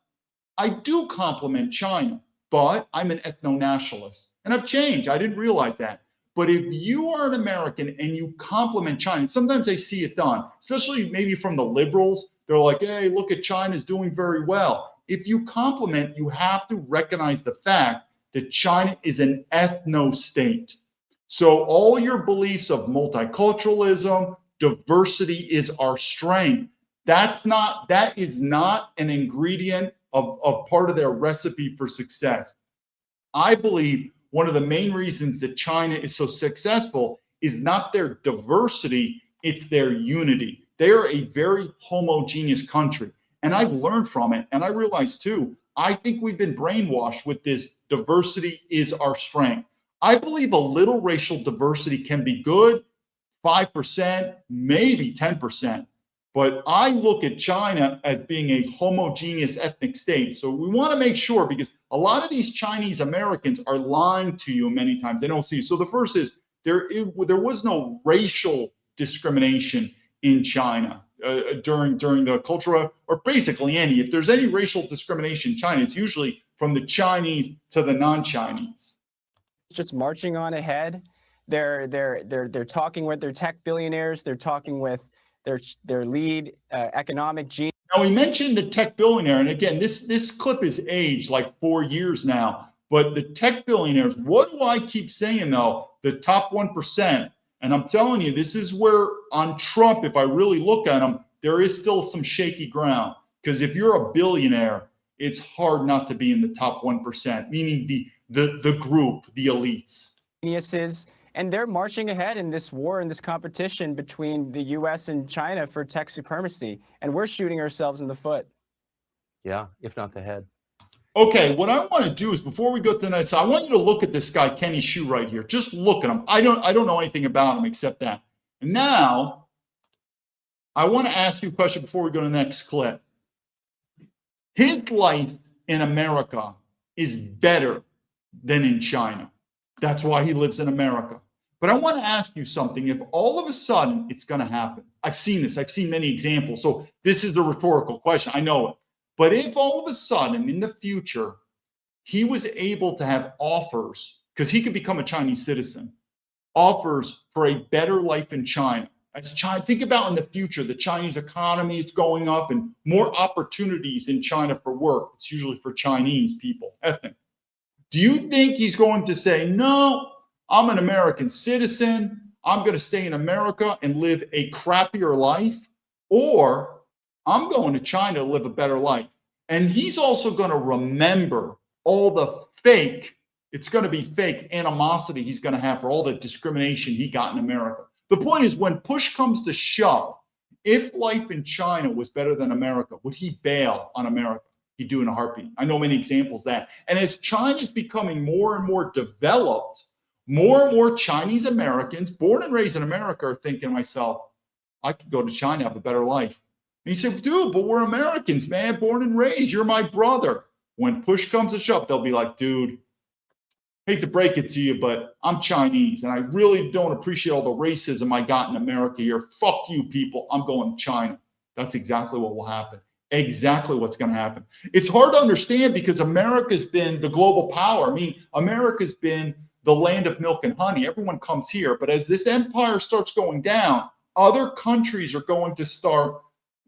I do compliment China, but I'm an ethno-nationalist. And I've changed. I didn't realize that. But if you are an American and you compliment China, and sometimes they see it done, especially maybe from the liberals, they're like, hey, look at China's doing very well. If you compliment, you have to recognize the fact that China is an ethno-state. So all your beliefs of multiculturalism, diversity is our strength. That is not an ingredient of part of their recipe for success. I believe one of the main reasons that China is so successful is not their diversity, it's their unity. They are a very homogeneous country. And I've learned from it. And I realize too, I think we've been brainwashed with this diversity is our strength. I believe a little racial diversity can be good, 5%, maybe 10%. But I look at China as being a homogeneous ethnic state. So we want to make sure, because a lot of these Chinese Americans are lying to you many times. They don't see. So the first is there was no racial discrimination in China during the cultural, or basically any. If there's any racial discrimination in China, it's usually from the Chinese to the non-Chinese. Just marching on ahead. They're talking with their tech billionaires. They're talking with their lead economic genius. Now, we mentioned the tech billionaire, and again, this clip is aged like 4 years now, but the tech billionaires, what do I keep saying though? The top 1%. And I'm telling you, this is where on Trump, if I really look at him, there is still some shaky ground. Because if you're a billionaire, it's hard not to be in the top 1%, meaning the group, the elites. Geniuses. And they're marching ahead in this war, in this competition between the U.S. and China for tech supremacy. And we're shooting ourselves in the foot. Yeah, if not the head. Okay, what I want to do is, before we go to the next, I want you to look at this guy, Kenny Shu, right here. Just look at him. I don't know anything about him except that. And now, I want to ask you a question before we go to the next clip. His life in America is better than in China. That's why he lives in America. But I want to ask you something. If all of a sudden it's going to happen, I've seen this, I've seen many examples. So this is a rhetorical question. I know it. But if all of a sudden in the future, he was able to have offers because he could become a Chinese citizen, offers for a better life in China. As China, think about in the future, the Chinese economy, it's going up and more opportunities in China for work. It's usually for Chinese people, ethnic. Do you think he's going to say, no, I'm an American citizen, I'm going to stay in America and live a crappier life? Or I'm going to China to live a better life. And he's also going to remember all the fake, it's going to be fake animosity he's going to have for all the discrimination he got in America. The point is, when push comes to shove, if life in China was better than America, would he bail on America? He'd do in a heartbeat. I know many examples of that. And as China's becoming more and more developed, more and more Chinese Americans born and raised in America are thinking to myself, I could go to China, have a better life. And he said, dude, but we're Americans, man, born and raised. You're my brother. When push comes to shove, they'll be like, dude, hate to break it to you, but I'm Chinese, and I really don't appreciate all the racism I got in America here. Fuck you, people. I'm going to China. That's exactly what will happen. Exactly what's going to happen. It's hard to understand because America's been the global power. I mean, America's been the land of milk and honey. Everyone comes here. But as this empire starts going down, other countries are going to start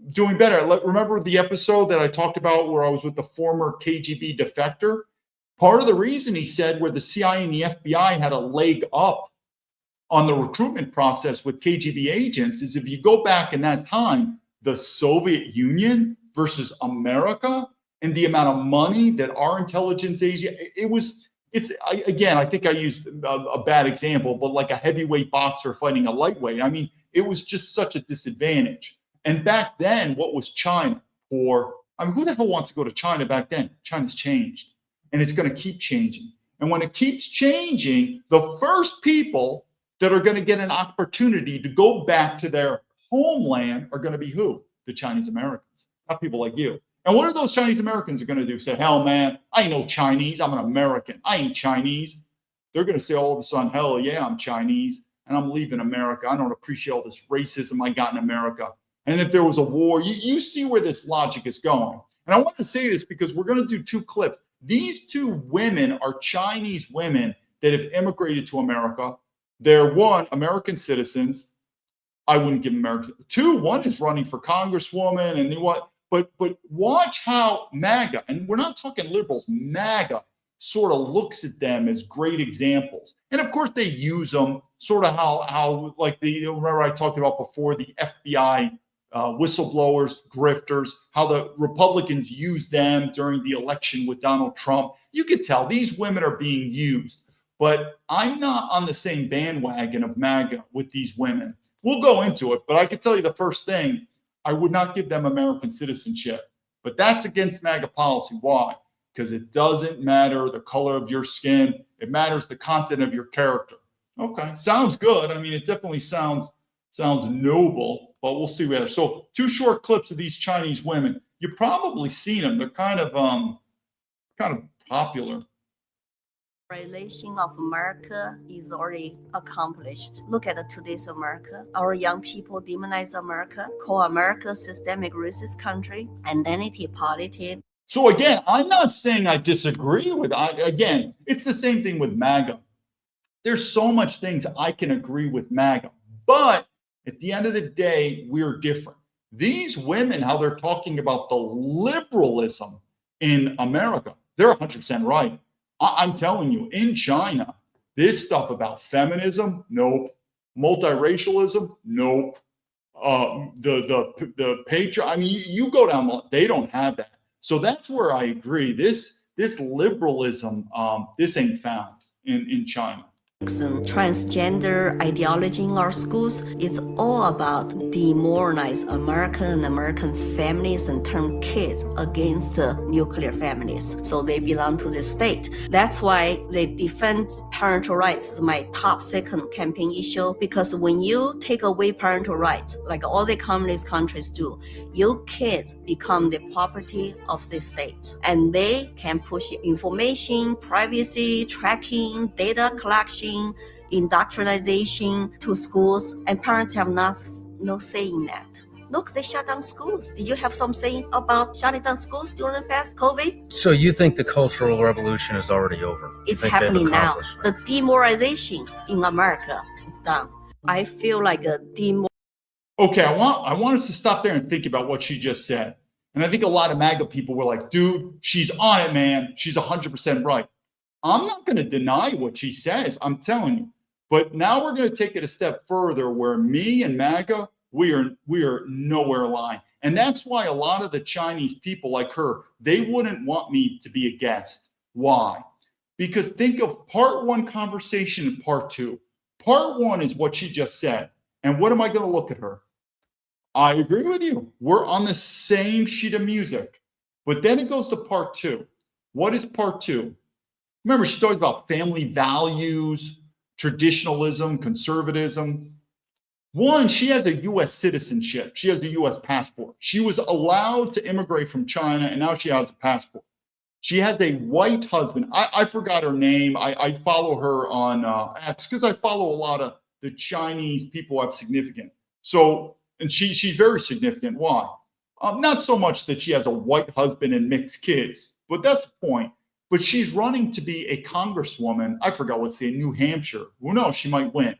doing better. Remember the episode that I talked about where I was with the former KGB defector? Part of the reason he said where the CIA and the FBI had a leg up on the recruitment process with KGB agents is if you go back in that time, the Soviet Union versus America and the amount of money that our intelligence agency, I think I used a bad example, but like a heavyweight boxer fighting a lightweight. I mean, it was just such a disadvantage. And back then, what was China for? I mean, who the hell wants to go to China back then? China's changed. And it's going to keep changing. And when it keeps changing, the first people that are going to get an opportunity to go back to their homeland are going to be who? The Chinese Americans, not people like you. And what are those Chinese Americans are going to do? Say, hell, man, I ain't no Chinese. I'm an American. I ain't Chinese. They're going to say all of a sudden, hell yeah, I'm Chinese. And I'm leaving America. I don't appreciate all this racism I got in America. And if there was a war, you see where this logic is going. And I want to say this because we're going to do two clips. These two women are Chinese women that have immigrated to America. They're one, American citizens. I wouldn't give them American. Two, one is running for congresswoman and what? But watch how MAGA, and we're not talking liberals, MAGA sort of looks at them as great examples. And of course they use them sort of how like remember I talked about before the FBI whistleblowers, grifters, how the Republicans used them during the election with Donald Trump. You could tell these women are being used, but I'm not on the same bandwagon of MAGA with these women. We'll go into it, but I can tell you the first thing, I would not give them American citizenship, but that's against MAGA policy. Why? Because it doesn't matter the color of your skin. It matters the content of your character. Okay, sounds good. I mean, it definitely sounds noble, but we'll see where. So 2 short clips of these Chinese women. You've probably seen them. They're kind of popular. Relation of America is already accomplished. Look at today's America. Our young people demonize America, call America a systemic racist country, identity politics. So again, I'm not saying I disagree with. Again, it's the same thing with MAGA. There's so much things I can agree with MAGA, but at the end of the day, we're different. These women, how they're talking about the liberalism in America, they're 100% right. I'm telling you, in China, this stuff about feminism, nope. Multiracialism, nope. The patriarch, I mean, you go down, they don't have that. So that's where I agree. This liberalism, this ain't found in China. Transgender ideology in our schools, it's all about demoralize American families and turn kids against nuclear families. So they belong to the state. That's why they defend parental rights is my top second campaign issue, because when you take away parental rights, like all the communist countries do, your kids become the property of the state. And they can push information, privacy, tracking, data collection, indoctrination to schools, and parents have no say in that. Look, they shut down schools. Did you have something about shutting down schools during the past COVID? So you think the Cultural Revolution is already over? It's happening now. The demoralization in America is done. I feel like a Okay, I want us to stop there and think about what she just said. And I think a lot of MAGA people were like, dude, she's on it, man. She's 100% right. I'm not going to deny what she says. I'm telling you. But now we're going to take it a step further where me and MAGA, we are nowhere aligned. And that's why a lot of the Chinese people like her, they wouldn't want me to be a guest. Why? Because think of part one conversation and part two. Part one is what she just said. And what am I going to look at her? I agree with you. We're on the same sheet of music. But then it goes to part two. What is part two? Remember, she talked about family values, traditionalism, conservatism. One, she has a U.S. citizenship. She has a U.S. passport. She was allowed to immigrate from China, and now she has a passport. She has a white husband. I forgot her name. I follow her on X because I follow a lot of the Chinese people who have significant. So, and she's very significant. Why? Not so much that she has a white husband and mixed kids, but that's the point. But she's running to be a congresswoman. I forgot what state, New Hampshire. Who knows? She might win.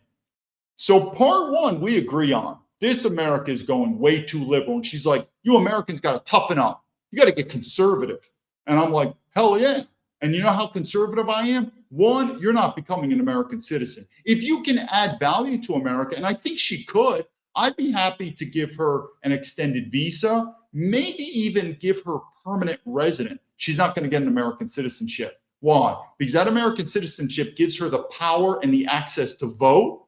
So part one, we agree on. This America is going way too liberal. And she's like, you Americans got to toughen up. You got to get conservative. And I'm like, hell yeah. And you know how conservative I am? One, you're not becoming an American citizen. If you can add value to America, and I think she could, I'd be happy to give her an extended visa, maybe even give her permanent resident. She's not going to get an American citizenship. Why? Because that American citizenship gives her the power and the access to vote,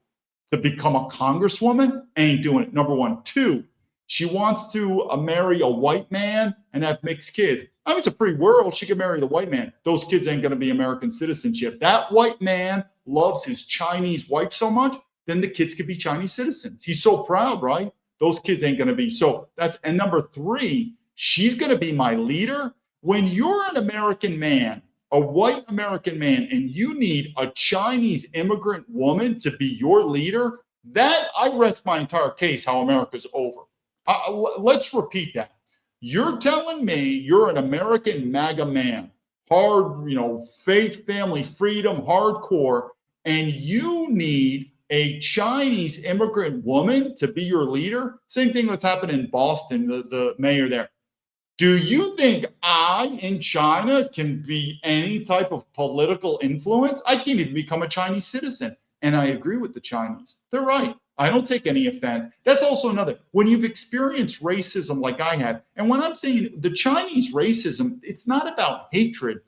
to become a congresswoman. Ain't doing it. Number one. Two, she wants to marry a white man and have mixed kids. I mean, it's a free world. She could marry the white man. Those kids ain't going to be American citizenship. That white man loves his Chinese wife so much, then the kids could be Chinese citizens. He's so proud, right? Those kids ain't going to be. So that's, and number three, she's going to be my leader. When you're an American man, a white American man, and you need a Chinese immigrant woman to be your leader, that I rest my entire case how America's over. Let's repeat that. You're telling me you're an American MAGA man, hard, faith, family, freedom, hardcore, and you need a Chinese immigrant woman to be your leader? Same thing that's happened in Boston, the mayor there. Do you think I in China can be any type of political influence? I can't even become a Chinese citizen. And I agree with the Chinese. They're right. I don't take any offense. That's also another, when you've experienced racism like I have, and when I'm saying the Chinese racism, it's not about hatred.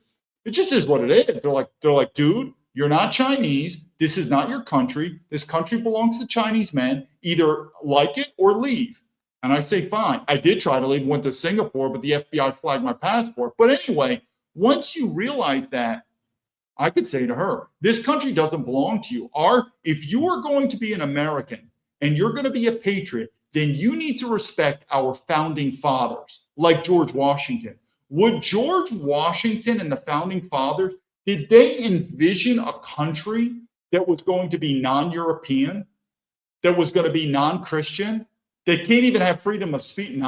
It just is what it is. They're like, dude, you're not Chinese. This is not your country. This country belongs to Chinese men. Either like it or leave. And I say, fine. I did try to leave, went to Singapore, but the FBI flagged my passport. But anyway, once you realize that, I could say to her, this country doesn't belong to you. If you are going to be an American and you're going to be a patriot, then you need to respect our founding fathers, like George Washington. Would George Washington and the founding fathers, did they envision a country that was going to be non-European, that was going to be non-Christian? They can't even have freedom of speech.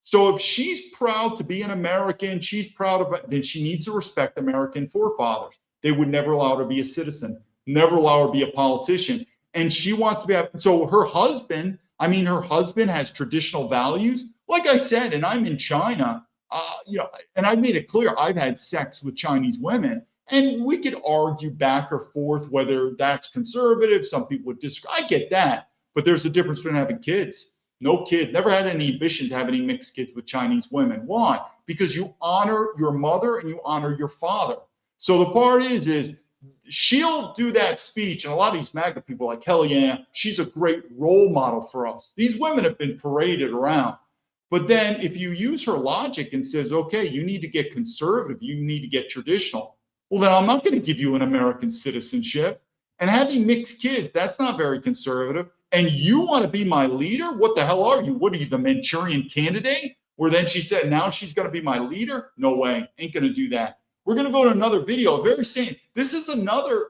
So if she's proud to be an American, she's proud of it, then she needs to respect American forefathers. They would never allow her to be a citizen, never allow her to be a politician. And she wants to be, so her husband has traditional values. Like I said, and I'm in China, and I made it clear, I've had sex with Chinese women, and we could argue back or forth whether that's conservative. Some people would disagree. I get that, but there's a difference between having kids. No kid, never had any ambition to have any mixed kids with Chinese women. Why? Because you honor your mother and you honor your father. So the part is she'll do that speech, and a lot of these MAGA people are like, hell yeah, she's a great role model for us. These women have been paraded around. But then if you use her logic and says, okay, you need to get conservative, you need to get traditional, well, then I'm not going to give you an American citizenship. And having mixed kids, that's not very conservative. And you want to be my leader? What the hell are you? What are you, the Manchurian candidate? Where then she said, now she's going to be my leader? No way, ain't going to do that. We're going to go to another video, very same. This is another,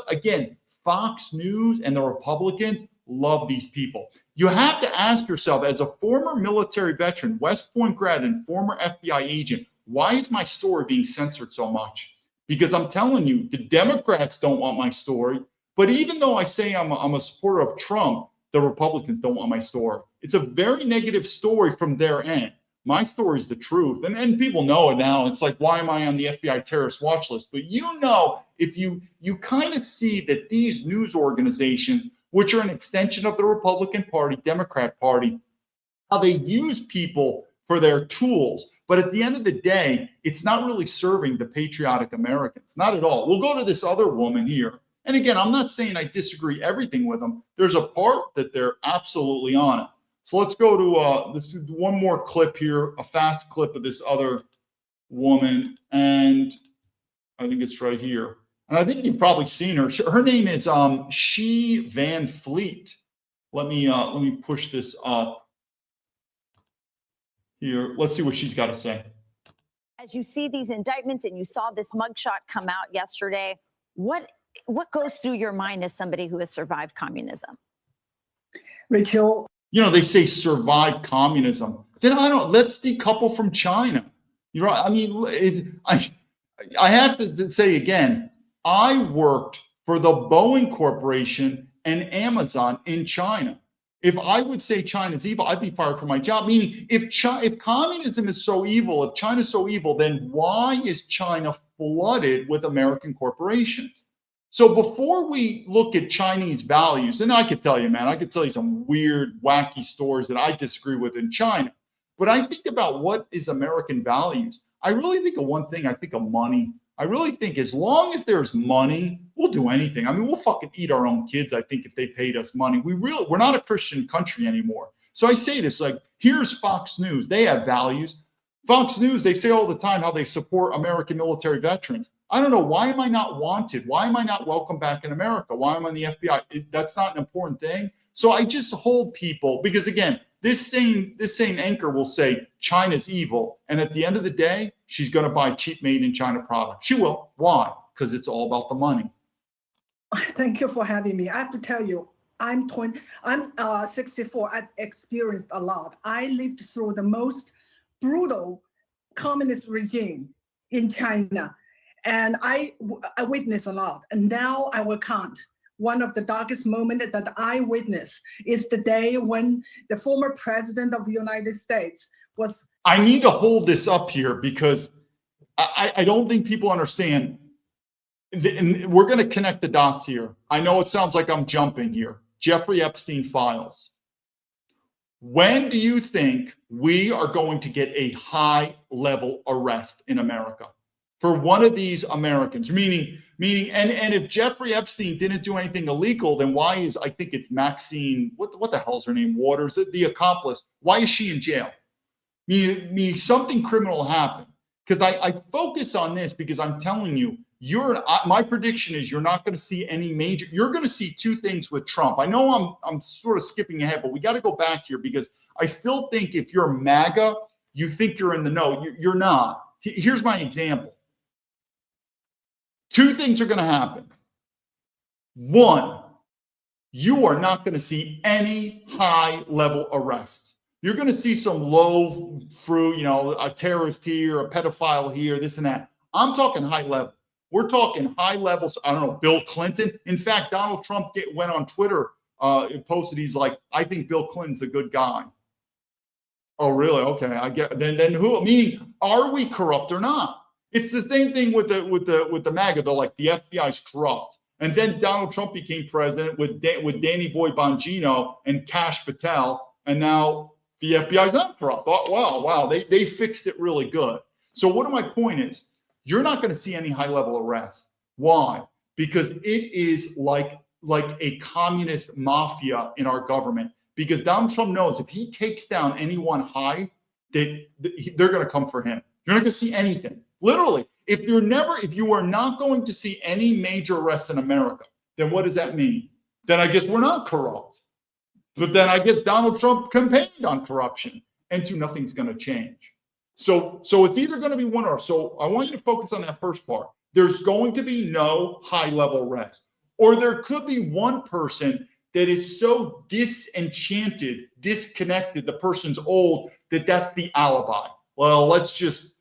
again, Fox News and the Republicans love these people. You have to ask yourself, as a former military veteran, West Point grad, and former FBI agent, why is my story being censored so much? Because I'm telling you, the Democrats don't want my story. But even though I say I'm a supporter of Trump, the Republicans don't want my story. It's a very negative story from their end. My story is the truth. And people know it now. It's like, why am I on the FBI terrorist watch list? But you know, if you kind of see that these news organizations, which are an extension of the Republican Party, Democrat Party, how they use people for their tools. But at the end of the day, it's not really serving the patriotic Americans. Not at all. We'll go to this other woman here. And again, I'm not saying I disagree everything with them. There's a part that they're absolutely on it. So let's go to this one more clip here, a fast clip of this other woman. And I think it's right here. And I think you've probably seen her. Her name is She Van Fleet. Let me push this up here. Let's see what she's got to say. As you see these indictments and you saw this mugshot come out yesterday, what goes through your mind as somebody who has survived communism? Rachel, you know, they say survive communism. Then let's decouple from China. You know, I mean, I have to say again, I worked for the Boeing Corporation and Amazon in China. If I would say China's evil, I'd be fired from my job. Meaning, if communism is so evil, if China's so evil, then why is China flooded with American corporations? So before we look at Chinese values, and I could tell you, man, I could tell you some weird, wacky stories that I disagree with in China. But I think about what is American values. I really think of one thing. I think of money. I really think as long as there's money, we'll do anything. I mean, we'll fucking eat our own kids, I think, if they paid us money. We're not a Christian country anymore. So I say this, like, here's Fox News. They have values. Fox News, they say all the time how they support American military veterans. I don't know. Why am I not wanted? Why am I not welcome back in America? Why am I in the FBI? That's not an important thing. So I just hold people, because again, this same anchor will say China's evil, and at the end of the day, she's going to buy cheap made in China products. She will. Why? Because it's all about the money. Thank you for having me. I have to tell you, I'm 64. I've experienced a lot. I lived through the most brutal communist regime in China, and I witnessed a lot. And now I will count. One of the darkest moments that I witnessed is the day when the former president of the United States was. I need to hold this up here because I don't think people understand. And we're going to connect the dots here. I know it sounds like I'm jumping here. Jeffrey Epstein files. When do you think we are going to get a high-level arrest in America for one of these Americans? Meaning, and if Jeffrey Epstein didn't do anything illegal, then why is, I think it's Maxine, what the hell's her name, Waters, the accomplice, why is she in jail? Meaning something criminal happened. Because I focus on this because I'm telling you, my prediction is you're not going to see any major, you're going to see two things with Trump. I know I'm sort of skipping ahead, but we got to go back here because I still think if you're MAGA, you think you're in the know. You're not. Here's my example. Two things are going to happen. One, you are not going to see any high-level arrests. You're going to see some low fruit, you know, a terrorist here, a pedophile here, this and that. I'm talking high level. We're talking high levels. I don't know, Bill Clinton. In fact, Donald Trump went on Twitter, posted, he's like, I think Bill Clinton's a good guy. Oh, really? Okay, I get. Then who? Meaning, are we corrupt or not? It's the same thing with the MAGA. They're like, the FBI's corrupt. And then Donald Trump became president with Danny Boy Bongino and Kash Patel, and now the FBI's not corrupt. Oh, wow, they fixed it really good. So what my point is, you're not going to see any high-level arrests. Why? Because it is like a communist mafia in our government. Because Donald Trump knows if he takes down anyone high, they're going to come for him. You're not going to see anything. Literally, if you are not going to see any major arrests in America, then what does that mean? Then I guess we're not corrupt. But then I guess Donald Trump campaigned on corruption, and nothing's going to change. So it's either going to be one or. So I want you to focus on that first part. There's going to be no high-level arrest, or there could be one person that is so disenchanted, disconnected, the person's old, that that's the alibi. Well, let's just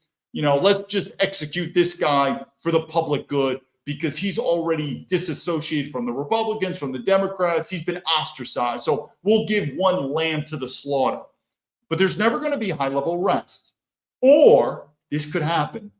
execute this guy for the public good because he's already disassociated from the Republicans, from the Democrats. He's been ostracized. So we'll give one lamb to the slaughter. But there's never going to be high-level arrest. Or this could happen.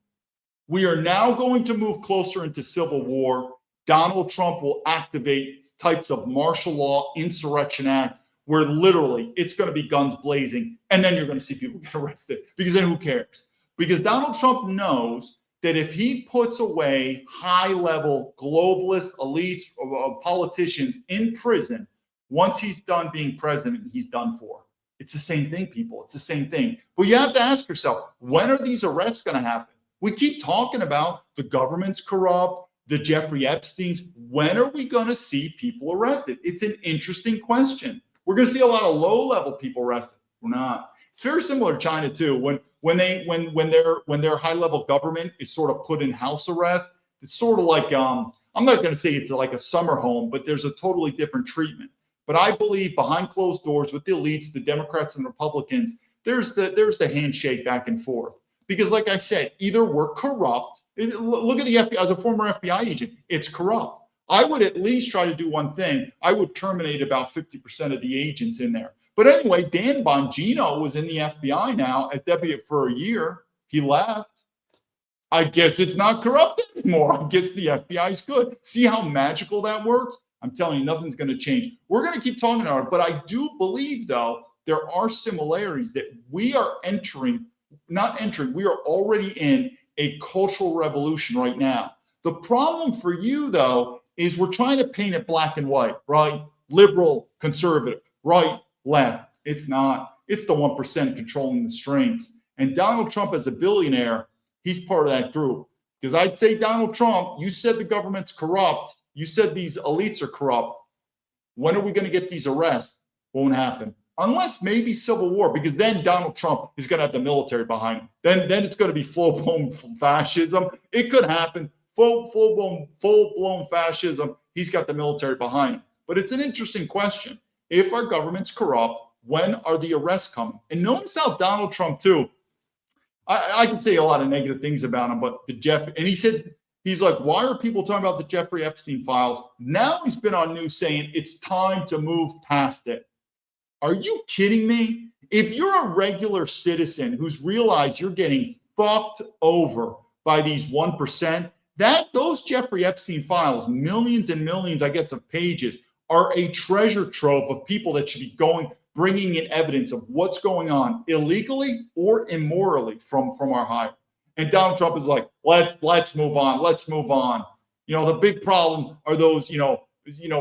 We are now going to move closer into civil war. Donald Trump will activate types of martial law, insurrection act, where literally it's going to be guns blazing, and then you're going to see people get arrested, because then who cares? Because Donald Trump knows that if he puts away high-level globalist elites, politicians in prison, once he's done being president, he's done for. It's the same thing, people. It's the same thing. But you have to ask yourself, when are these arrests going to happen? We keep talking about the government's corrupt, the Jeffrey Epsteins. When are we going to see people arrested? It's an interesting question. We're going to see a lot of low-level people arrested. We're not. It's very similar to China too. When their high-level government is sort of put in house arrest, it's sort of like I'm not going to say it's like a summer home, but there's a totally different treatment. But I believe behind closed doors with the elites, the Democrats and Republicans, there's the handshake back and forth. Because like I said, either we're corrupt. Look at the FBI. As a former FBI agent, it's corrupt. I would at least try to do one thing. I would terminate about 50% of the agents in there. But anyway, Dan Bongino was in the FBI now as deputy for a year. He left. I guess it's not corrupt anymore. I guess the FBI is good. See how magical that works? I'm telling you, nothing's going to change. We're going to keep talking about it. But I do believe, though, there are similarities that we are we are already in a cultural revolution right now. The problem for you, though, is we're trying to paint it black and white, right? Liberal, conservative, right, left. It's not. It's the 1% controlling the strings. And Donald Trump, as a billionaire, he's part of that group. Because I'd say, Donald Trump, you said the government's corrupt. You said these elites are corrupt. When are we going to get these arrests? Won't happen. Unless maybe civil war, because then Donald Trump is going to have the military behind him. Then it's going to be full-blown fascism. It could happen. Full-blown fascism. He's got the military behind him. But it's an interesting question. If our government's corrupt, when are the arrests coming? And notice how Donald Trump, too, I can say a lot of negative things about him, but he said, he's like, why are people talking about the Jeffrey Epstein files? Now he's been on news saying it's time to move past it. Are you kidding me? If you're a regular citizen who's realized you're getting fucked over by these 1%, those Jeffrey Epstein files, millions and millions, I guess, of pages, are a treasure trove of people that should be bringing in evidence of what's going on illegally or immorally from our higher. And Donald Trump is like, let's move on. Let's move on. The big problem are those,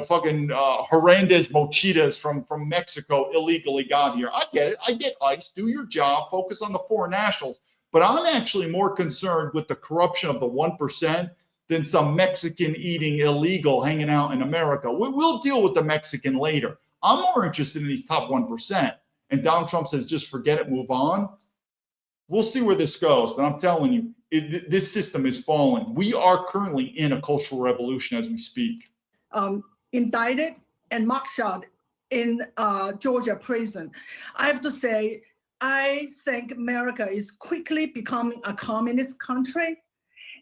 fucking Hernandez Mochitas from Mexico illegally got here. I get it. I get ICE. Do your job. Focus on the foreign nationals. But I'm actually more concerned with the corruption of the 1% than some Mexican eating illegal hanging out in America. We'll deal with the Mexican later. I'm more interested in these top 1%. And Donald Trump says, just forget it, move on. We'll see where this goes. But I'm telling you, this system is falling. We are currently in a cultural revolution as we speak. Indicted and mugshot in Georgia prison. I have to say, I think America is quickly becoming a communist country,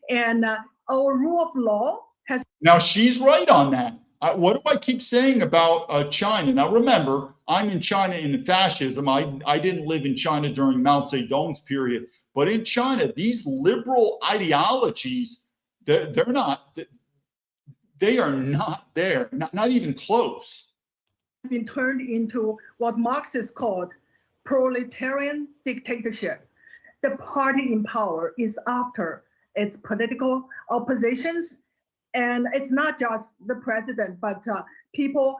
and our rule of law has. Now she's right on that. What do I keep saying about China? Now remember, I'm in China in fascism. I didn't live in China during Mao Zedong's period, but in China, these liberal ideologies, they're not. They are not there, not even close. It's been turned into what Marxists called proletarian dictatorship. The party in power is after its political oppositions. And it's not just the president, but people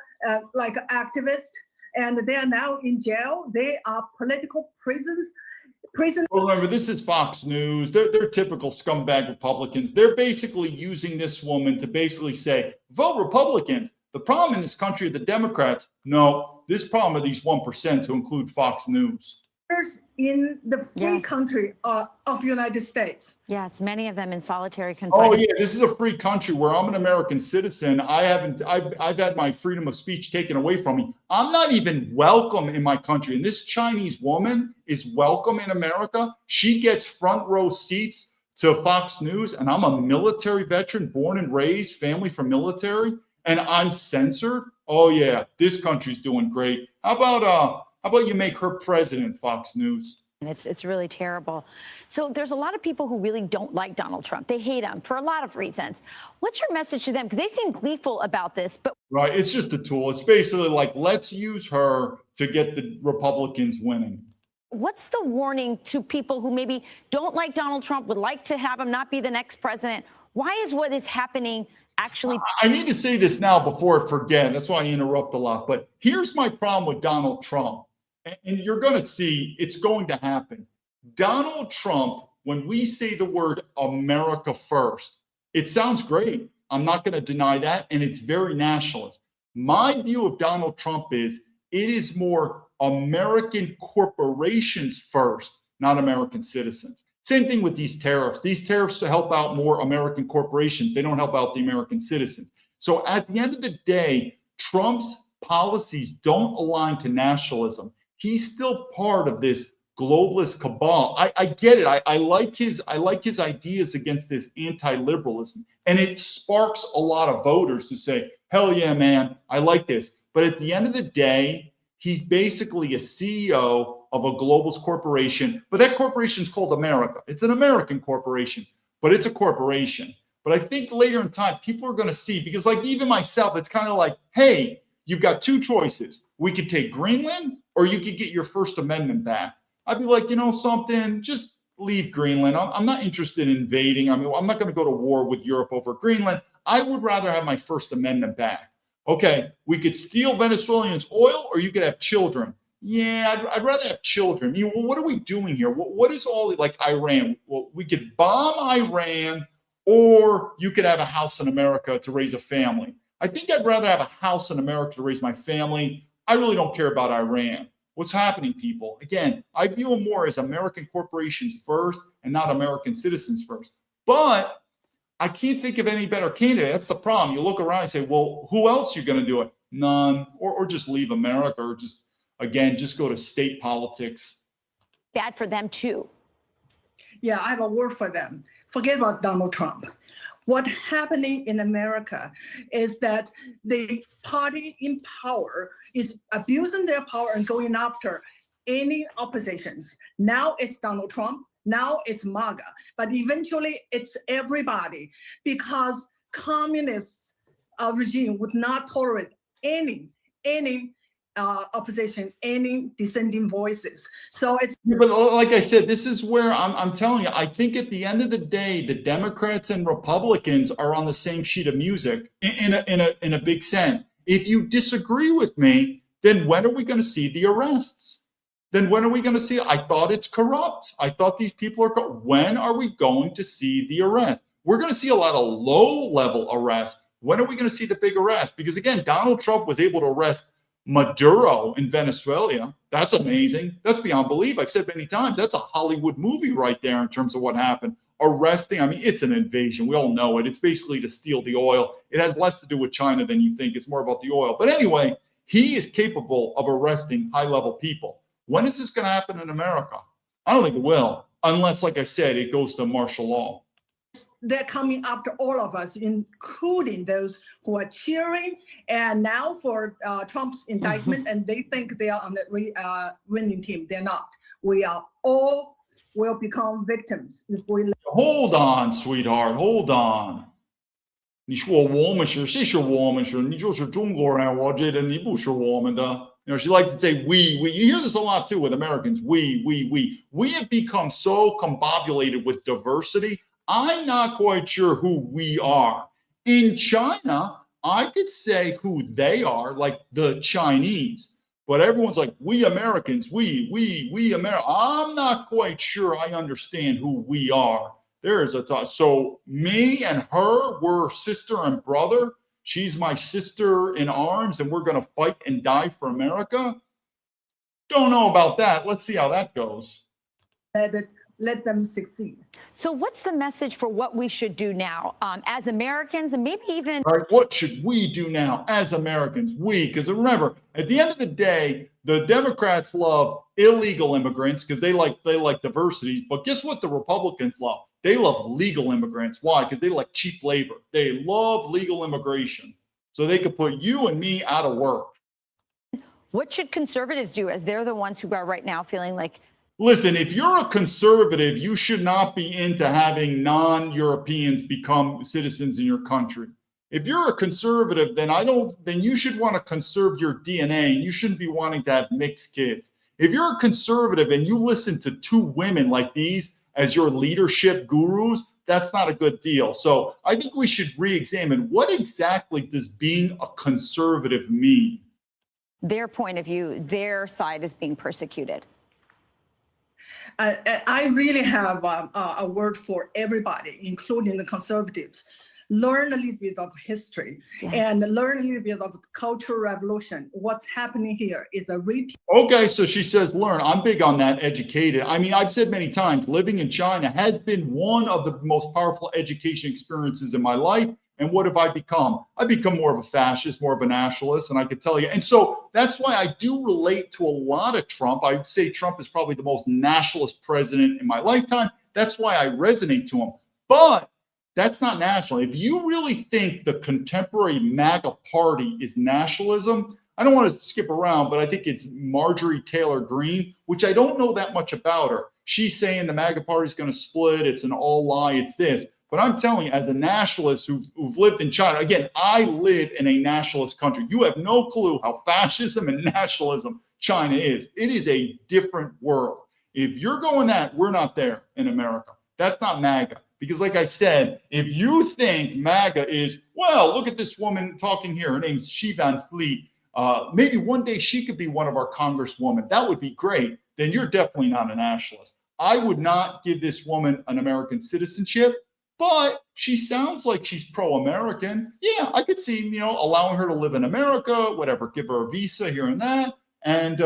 like activists, and they are now in jail. They are political prisons. Well, remember, this is Fox News. They're typical scumbag Republicans. They're basically using this woman to basically say, vote Republicans. The problem in this country are the Democrats. No, this problem are these 1%, to include Fox News. in the free Yes. country of United States. Yes, many of them in solitary Oh confinement. yeah, this is a free country where I'm an American citizen. I've had my freedom of speech taken away from me. I'm not even welcome in my country. And this Chinese woman is welcome in America. She gets front row seats to Fox News, and I'm a military veteran, born and raised, family from military, and I'm censored. Oh yeah, this country's doing great. How about you make her president, Fox News? And it's really terrible. So there's a lot of people who really don't like Donald Trump. They hate him for a lot of reasons. What's your message to them? Because they seem gleeful about this, but Right, it's just a tool. It's basically like, let's use her to get the Republicans winning. what's the warning to people who maybe don't like Donald Trump, would like to have him not be the next president? Why is what is happening actually? I need to say this now before I forget. That's why I interrupt a lot. But here's my problem with Donald Trump. And you're going to see it's going to happen. Donald Trump, when we say the word America first, it sounds great. I'm not going to deny that. And it's very nationalist. My view of Donald Trump is it is more American corporations first, not American citizens. Same thing with these tariffs. These tariffs help out more American corporations. They don't help out the American citizens. So at the end of the day, Trump's policies don't align to nationalism. He's still part of this globalist cabal. I get it. I like his ideas against this anti-liberalism, and it sparks a lot of voters to say, "Hell yeah, man, I like this." But at the end of the day, he's basically a CEO of a globalist corporation. But that corporation is called America. It's an American corporation, but it's a corporation. But I think later in time, people are going to see, because like even myself, it's kind of like, hey, you've got two choices. We could take Greenland, or you could get your First Amendment back. I'd be like, you know something, just leave Greenland. I'm not interested in invading. I mean, I'm not going to go to war with Europe over Greenland. I would rather have my First Amendment back. Okay, we could steal Venezuelans' oil, or you could have children. Yeah, I'd rather have children. I mean, well, what are we doing here? What is all like Iran? Well, we could bomb Iran, or you could have a house in America to raise a family. I think I'd rather have a house in America to raise my family. I really don't care about Iran. What's happening, people? Again, I view them more as American corporations first and not American citizens first. But I can't think of any better candidate. That's the problem. You look around and say, well, who else are you going to do it? None. Or just leave America, or just go to state politics. Bad for them too. Yeah, I have a word for them. Forget about Donald Trump. What's happening in America is that the party in power is abusing their power and going after any oppositions. Now it's Donald Trump. Now it's MAGA. But eventually it's everybody, because communist regime would not tolerate any opposition, any dissenting voices. So it's. But like I said, this is where I'm telling you, I think at the end of the day, the Democrats and Republicans are on the same sheet of music in a big sense. If you disagree with me, then when are we going to see the arrests? Then when are we going to see? I thought it's corrupt. I thought these people are corrupt. When are we going to see the arrest? We're going to see a lot of low-level arrests. When are we going to see the big arrest? Because again, Donald Trump was able to arrest Maduro in Venezuela. That's amazing. That's beyond belief. I've said many times, that's a Hollywood movie right there in terms of what happened. Arresting, I mean, it's an invasion. We all know it. It's basically to steal the oil. It has less to do with China than you think. It's more about the oil. But anyway, he is capable of arresting high-level people. When is this going to happen in America? I don't think it will, unless, like I said, it goes to martial law. They're coming after all of us, including those who are cheering and now for Trump's indictment, and they think they are on the winning team. They're not. We are all will become victims if we. Hold on, sweetheart. Hold on. 你说我们是谁是我们是？你就是中国人，我觉得你不是我们的。You know, she likes to say we. You hear this a lot too with Americans. We. We have become so combobulated with diversity. I'm not quite sure who we are. In China, I could say who they are, like the Chinese. But everyone's like, we Americans, we America. I'm not quite sure I understand who we are. There is a thought. So me and her, we're sister and brother. She's my sister in arms, and we're going to fight and die for America. Don't know about that. Let's see how that goes. Let them succeed. So what's the message for what we should do now as Americans, and maybe even— All right, what should we do now as Americans? Because remember, at the end of the day, the Democrats love illegal immigrants because they like diversity. But guess what the Republicans love? They love legal immigrants. Why? Because they like cheap labor. They love legal immigration. So they could put you and me out of work. what should conservatives do, as they're the ones who are right now feeling like— Listen, if you're a conservative, you should not be into having non-Europeans become citizens in your country. If you're a conservative, then you should want to conserve your DNA, and you shouldn't be wanting to have mixed kids. If you're a conservative and you listen to two women like these as your leadership gurus, that's not a good deal. So I think we should re-examine what exactly does being a conservative mean? their point of view, their side is being persecuted? I really have a word for everybody, including the conservatives. Learn a little bit of history and learn a little bit of the Cultural Revolution. What's happening here is a repeat. Okay, so she says learn. I'm big on that, educated. I mean, I've said many times, living in China has been one of the most powerful education experiences in my life. And what have I become? I've become more of a fascist, more of a nationalist, and I could tell you. And so that's why I do relate to a lot of Trump. I would say Trump is probably the most nationalist president in my lifetime. That's why I resonate to him. But that's not national. If you really think the contemporary MAGA party is nationalism, I don't want to skip around, but I think it's Marjorie Taylor Greene, which I don't know that much about her. She's saying the MAGA party is going to split. It's an all lie. It's this. But I'm telling you, as a nationalist who've lived in China, again, I live in a nationalist country. You have no clue how fascism and nationalism China is. It is a different world. If you're going that, we're not there in America. That's not MAGA. Because like I said, if you think MAGA is, well, look at this woman talking here. Her name's Xi Van Fleet. Maybe one day she could be one of our congresswomen. That would be great. Then you're definitely not a nationalist. I would not give this woman an American citizenship. But she sounds like she's pro-American. Yeah, I could see, allowing her to live in America, whatever, give her a visa here and that, and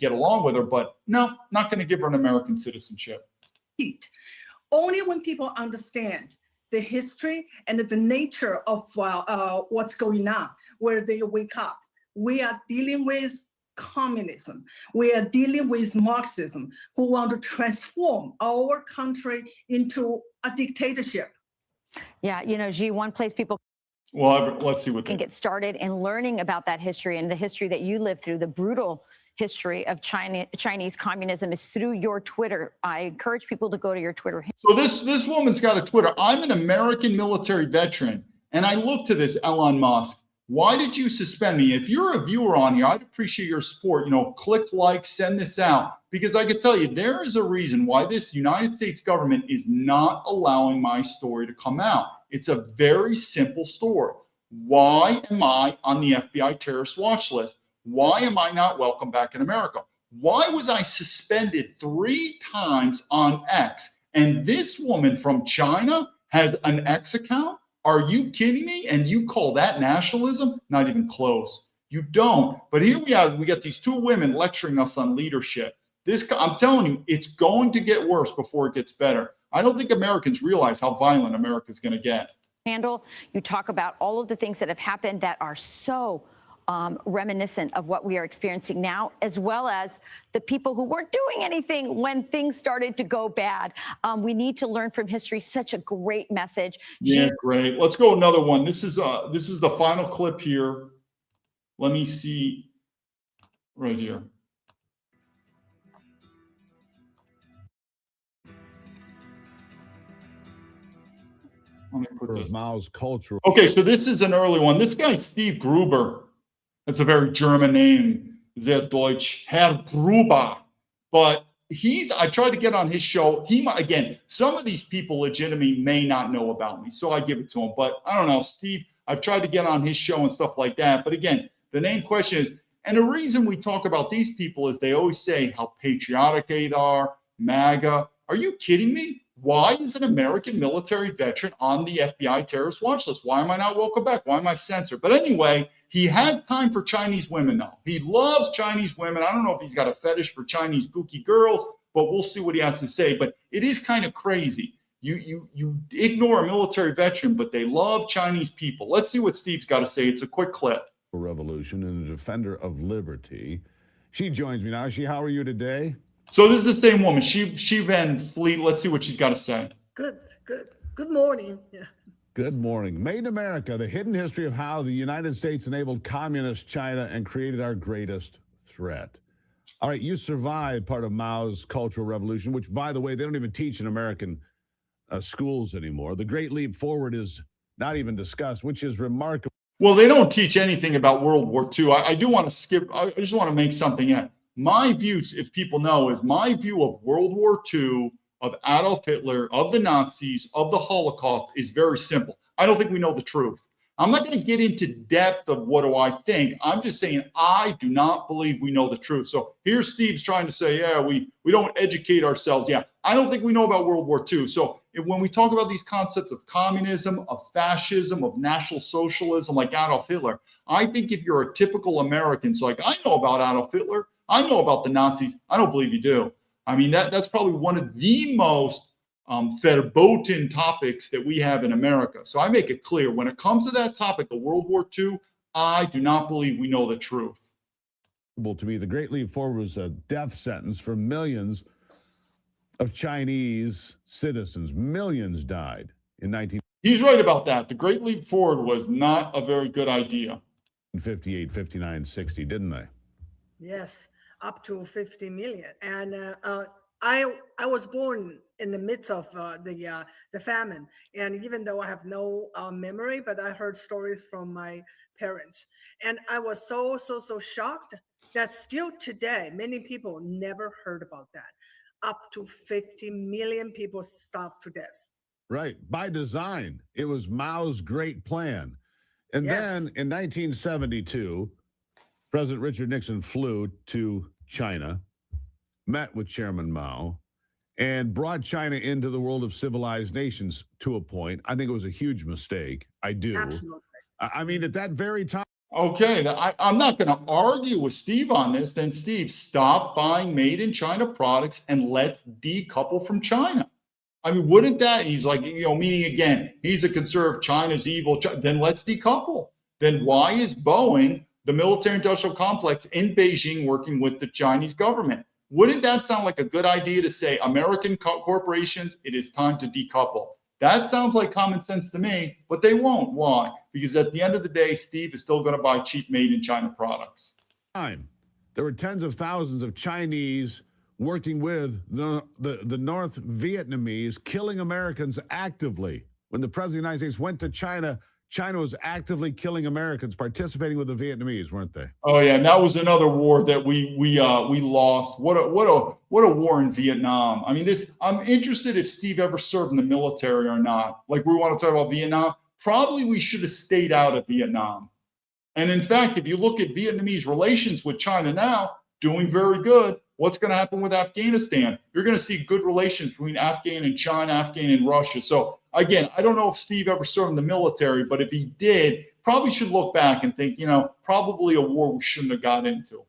get along with her. But no, not going to give her an American citizenship. Only when people understand the history and the nature of what's going on, where they wake up. We are dealing with communism. We are dealing with Marxism, who want to transform our country into a dictatorship. Yeah, Xi, one place people let's see what can get started in learning about that history and the history that you lived through, the brutal history of Chinese communism, is through your Twitter. I encourage people to go to your Twitter. So this woman's got a Twitter. I'm an American military veteran, and I look to this Elon Musk. Why did you suspend me? If you're a viewer on here, I'd appreciate your support. Click like, send this out, because I can tell you there is a reason why this United States government is not allowing my story to come out. It's a very simple story. Why am I on the FBI terrorist watch list? Why am I not welcome back in America? Why was I suspended 3 times on X? And this woman from China has an X account? Are you kidding me? And you call that nationalism? Not even close. You don't. But here we got these 2 women lecturing us on leadership. I'm telling you, it's going to get worse before it gets better. I don't think Americans realize how violent America is going to get. You talk about all of the things that have happened that are so reminiscent of what we are experiencing now, as well as the people who weren't doing anything when things started to go bad. We need to learn from history. Such a great message. Yeah, great. Let's go another one. This is the final clip here. Let me see right here. Let me put this. Mao's culture. Okay, so this is an early one. This guy, Steve Gruber. That's a very German name. Sehr Deutsch. Herr Gruber. But I tried to get on his show. Again, some of these people legitimately may not know about me, so I give it to him. But I don't know, Steve, I've tried to get on his show and stuff like that. But again, the main question is, and the reason we talk about these people is they always say how patriotic they are, MAGA. Are you kidding me? why is an American military veteran on the FBI terrorist watch list? Why am I not welcome back? Why am I censored? But anyway, he has time for Chinese women now. He loves Chinese women. I don't know if he's got a fetish for Chinese kooky girls, but we'll see what he has to say. But it is kind of crazy. You ignore a military veteran, but they love Chinese people. Let's see what Steve's got to say. It's a quick clip. Revolution and a defender of liberty. She joins me now. How are you today? So this is the same woman. She Van Fleet. Let's see what she's got to say. Good morning. Yeah. Good morning. Made in America, the hidden history of how the United States enabled communist China and created our greatest threat. All right, you survived part of Mao's Cultural Revolution, which, by the way, they don't even teach in American schools anymore. The Great Leap Forward is not even discussed, which is remarkable. Well, they don't teach anything about World War II. I do want to skip. I just want to make something in. My views, if people know, is my view of World War II, of Adolf Hitler, of the Nazis, of the Holocaust is very simple. I don't think we know the truth. I'm not going to get into depth of what do I think. I'm just saying I do not believe we know the truth. So here Steve's trying to say, yeah, we don't educate ourselves. Yeah, I don't think we know about World War II. So when we talk about these concepts of communism, of fascism, of National Socialism like Adolf Hitler, I think if you're a typical American, so like I know about Adolf Hitler, I know about the Nazis, I don't believe you do. I mean, that's probably one of the most verboten topics that we have in America. So I make it clear, when it comes to that topic of World War II, I do not believe we know the truth. To me, the Great Leap Forward was a death sentence for millions of Chinese citizens. Millions died in 1958, He's right about that. The Great Leap Forward was not a very good idea. 59, 60, didn't they? Yes, up to 50 million. And I was born in the midst of the famine, and even though I have no memory, but I heard stories from my parents, and I was so shocked that still today many people never heard about that. Up to 50 million people starved to death. Right, by design. It was Mao's great plan. And then in 1972, President Richard Nixon flew to China, met with Chairman Mao, and brought China into the world of civilized nations to a point. I think it was a huge mistake. I do. Absolutely. I mean, at that very time. Okay, I'm not going to argue with Steve on this. Then, Steve, stop buying made in China products and let's decouple from China. I mean, wouldn't that, he's like, meaning again, he's a conservative, China's evil, then let's decouple. Then why is Boeing, the military industrial complex in Beijing, working with the Chinese government? Wouldn't that sound like a good idea to say, American corporations, it is time to decouple? That sounds like common sense to me, but they won't. Why? Because at the end of the day, Steve is still going to buy cheap made in China products. There were tens of thousands of Chinese working with the North Vietnamese, killing Americans actively. When the President of the United States went to China, China was actively killing Americans, participating with the Vietnamese, weren't they? Oh yeah, and that was another war that we lost. What a war in Vietnam. I mean, I'm interested if Steve ever served in the military or not. Like, we want to talk about Vietnam. Probably we should have stayed out of Vietnam. And in fact, if you look at Vietnamese relations with China now, doing very good. What's going to happen with Afghanistan? You're going to see good relations between Afghan and China, Afghan and Russia. So again, I don't know if Steve ever served in the military, but if he did, probably should look back and think, probably a war we shouldn't have got into.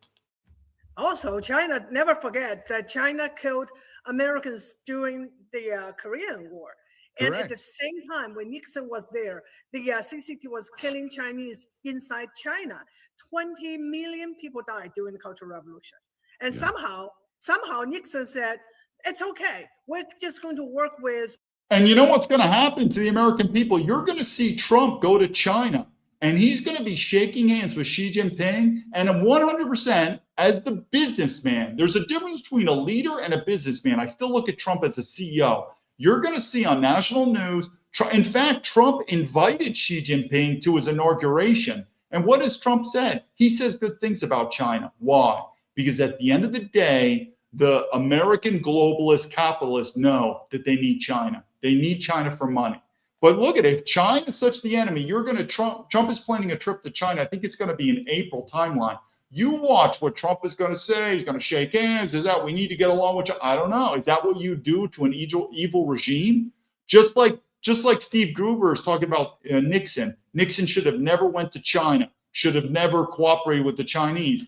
Also, China, never forget that China killed Americans during the Korean War. And Correct. At the same time, when Nixon was there, the CCP was killing Chinese inside China. 20 million people died during the Cultural Revolution. And somehow Nixon said, it's okay. We're just going to work with. And you know what's going to happen to the American people? You're going to see Trump go to China, and he's going to be shaking hands with Xi Jinping. And 100%, as the businessman, there's a difference between a leader and a businessman. I still look at Trump as a CEO. You're going to see on national news, in fact, Trump invited Xi Jinping to his inauguration. And what has Trump said? He says good things about China. Why? Because at the end of the day, the American globalist capitalists know that they need China. They need China for money. But look at it, if China is such the enemy, Trump is planning a trip to China. I think it's going to be an April timeline. You watch what Trump is going to say. He's going to shake hands. Is that we need to get along with you? I don't know. Is that what you do to an evil regime? Just like Steve Gruber is talking about Nixon. Nixon should have never went to China, should have never cooperated with the Chinese.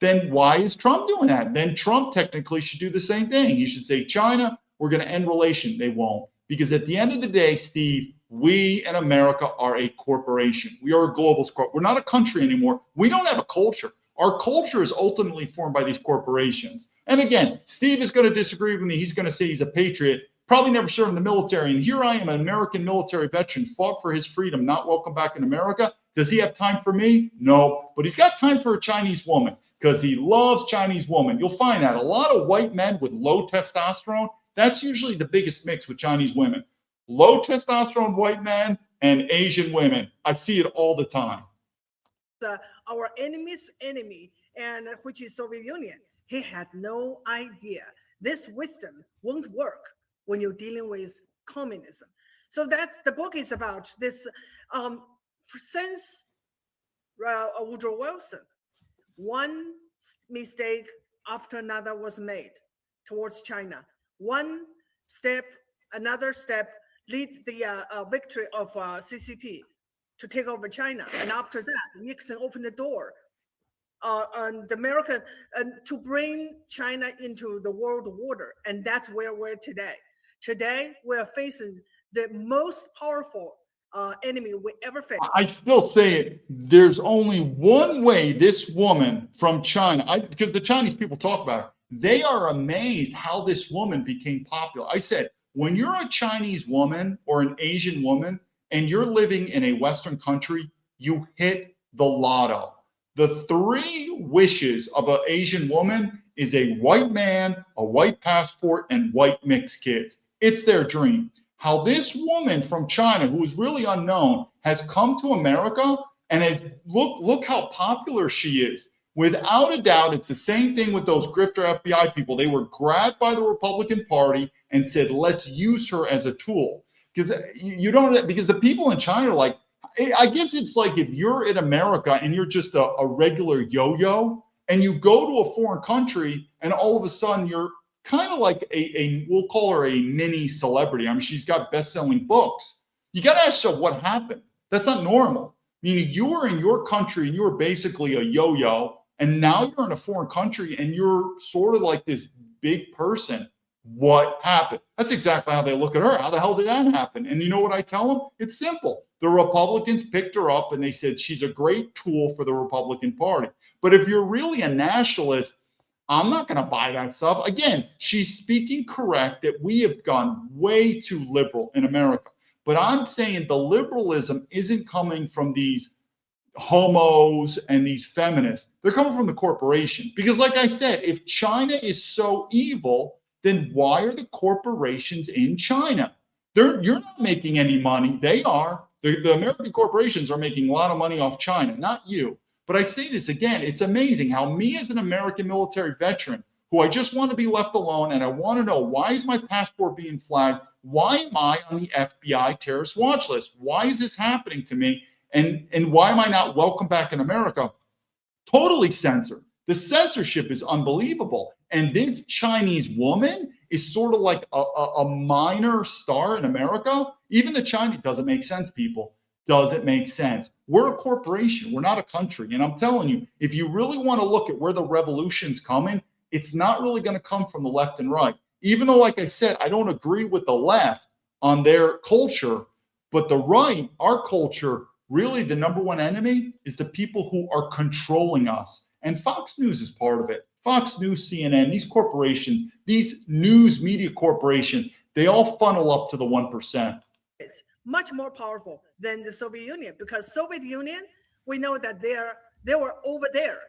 Then why is Trump doing that? Then Trump technically should do the same thing. He should say, China, we're going to end relation. They won't. Because at the end of the day, Steve, we in America are a corporation. We are a globalist corp. We're not a country anymore. We don't have a culture. Our culture is ultimately formed by these corporations. And again, Steve is going to disagree with me. He's going to say he's a patriot, probably never served in the military. And here I am, an American military veteran, fought for his freedom, not welcome back in America. Does he have time for me? No. But he's got time for a Chinese woman because he loves Chinese women. You'll find that a lot of white men with low testosterone, that's usually the biggest mix with Chinese women. Low testosterone white men and Asian women. I see it all the time. Our enemy's enemy, and which is Soviet Union, he had no idea this wisdom won't work when you're dealing with communism. So that's the book is about this. Since Woodrow Wilson, one mistake after another was made towards China. One step, another step, lead the victory of CCP to take over China. And after that, Nixon opened the door and America to bring China into the world order. And that's where we're today. Today, we're facing the most powerful enemy we ever faced. I still say it. There's only one way this woman from China, because the Chinese people talk about her, they are amazed how this woman became popular. I said, when you're a Chinese woman or an Asian woman and you're living in a Western country, you hit the lotto. The three wishes of an Asian woman is a white man, a white passport, and white mixed kids. It's their dream. How this woman from China, who is really unknown, has come to America and has look how popular she is. Without a doubt, it's the same thing with those grifter FBI people. They were grabbed by the Republican Party and said, let's use her as a tool. Because the people in China are like, I guess it's like if you're in America and you're just a regular yo-yo and you go to a foreign country and all of a sudden you're kind of like we'll call her a mini celebrity. I mean, she's got best-selling books. You got to ask yourself what happened. That's not normal. Meaning you were in your country and you were basically a yo-yo, and now you're in a foreign country and you're sort of like this big person. What happened? That's exactly how they look at her. How the hell did that happen? And you know what I tell them? It's simple. The Republicans picked her up and they said she's a great tool for the Republican Party. But if you're really a nationalist, I'm not going to buy that stuff. Again, she's speaking correct that we have gone way too liberal in America. But I'm saying the liberalism isn't coming from these homos and these feminists. They're coming from the corporation. Because like I said, if China is so evil, then why are the corporations in China? You're not making any money. They are. The American corporations are making a lot of money off China, not you. But I say this again, it's amazing how me as an American military veteran, who I just want to be left alone and I want to know, why is my passport being flagged? Why am I on the FBI terrorist watch list? Why is this happening to me? And why am I not welcome back in America? Totally censored. The censorship is unbelievable. And this Chinese woman is sort of like a minor star in America. Even the Chinese, doesn't make sense, people. Doesn't make sense. We're a corporation. We're not a country. And I'm telling you, if you really want to look at where the revolution's coming, it's not really going to come from the left and right. Even though, like I said, I don't agree with the left on their culture, but the right, our culture, really the number one enemy is the people who are controlling us. And Fox News is part of it. Fox News, CNN, these corporations, these news media corporations, they all funnel up to the 1%. It's much more powerful than the Soviet Union, because Soviet Union, we know that they were over there.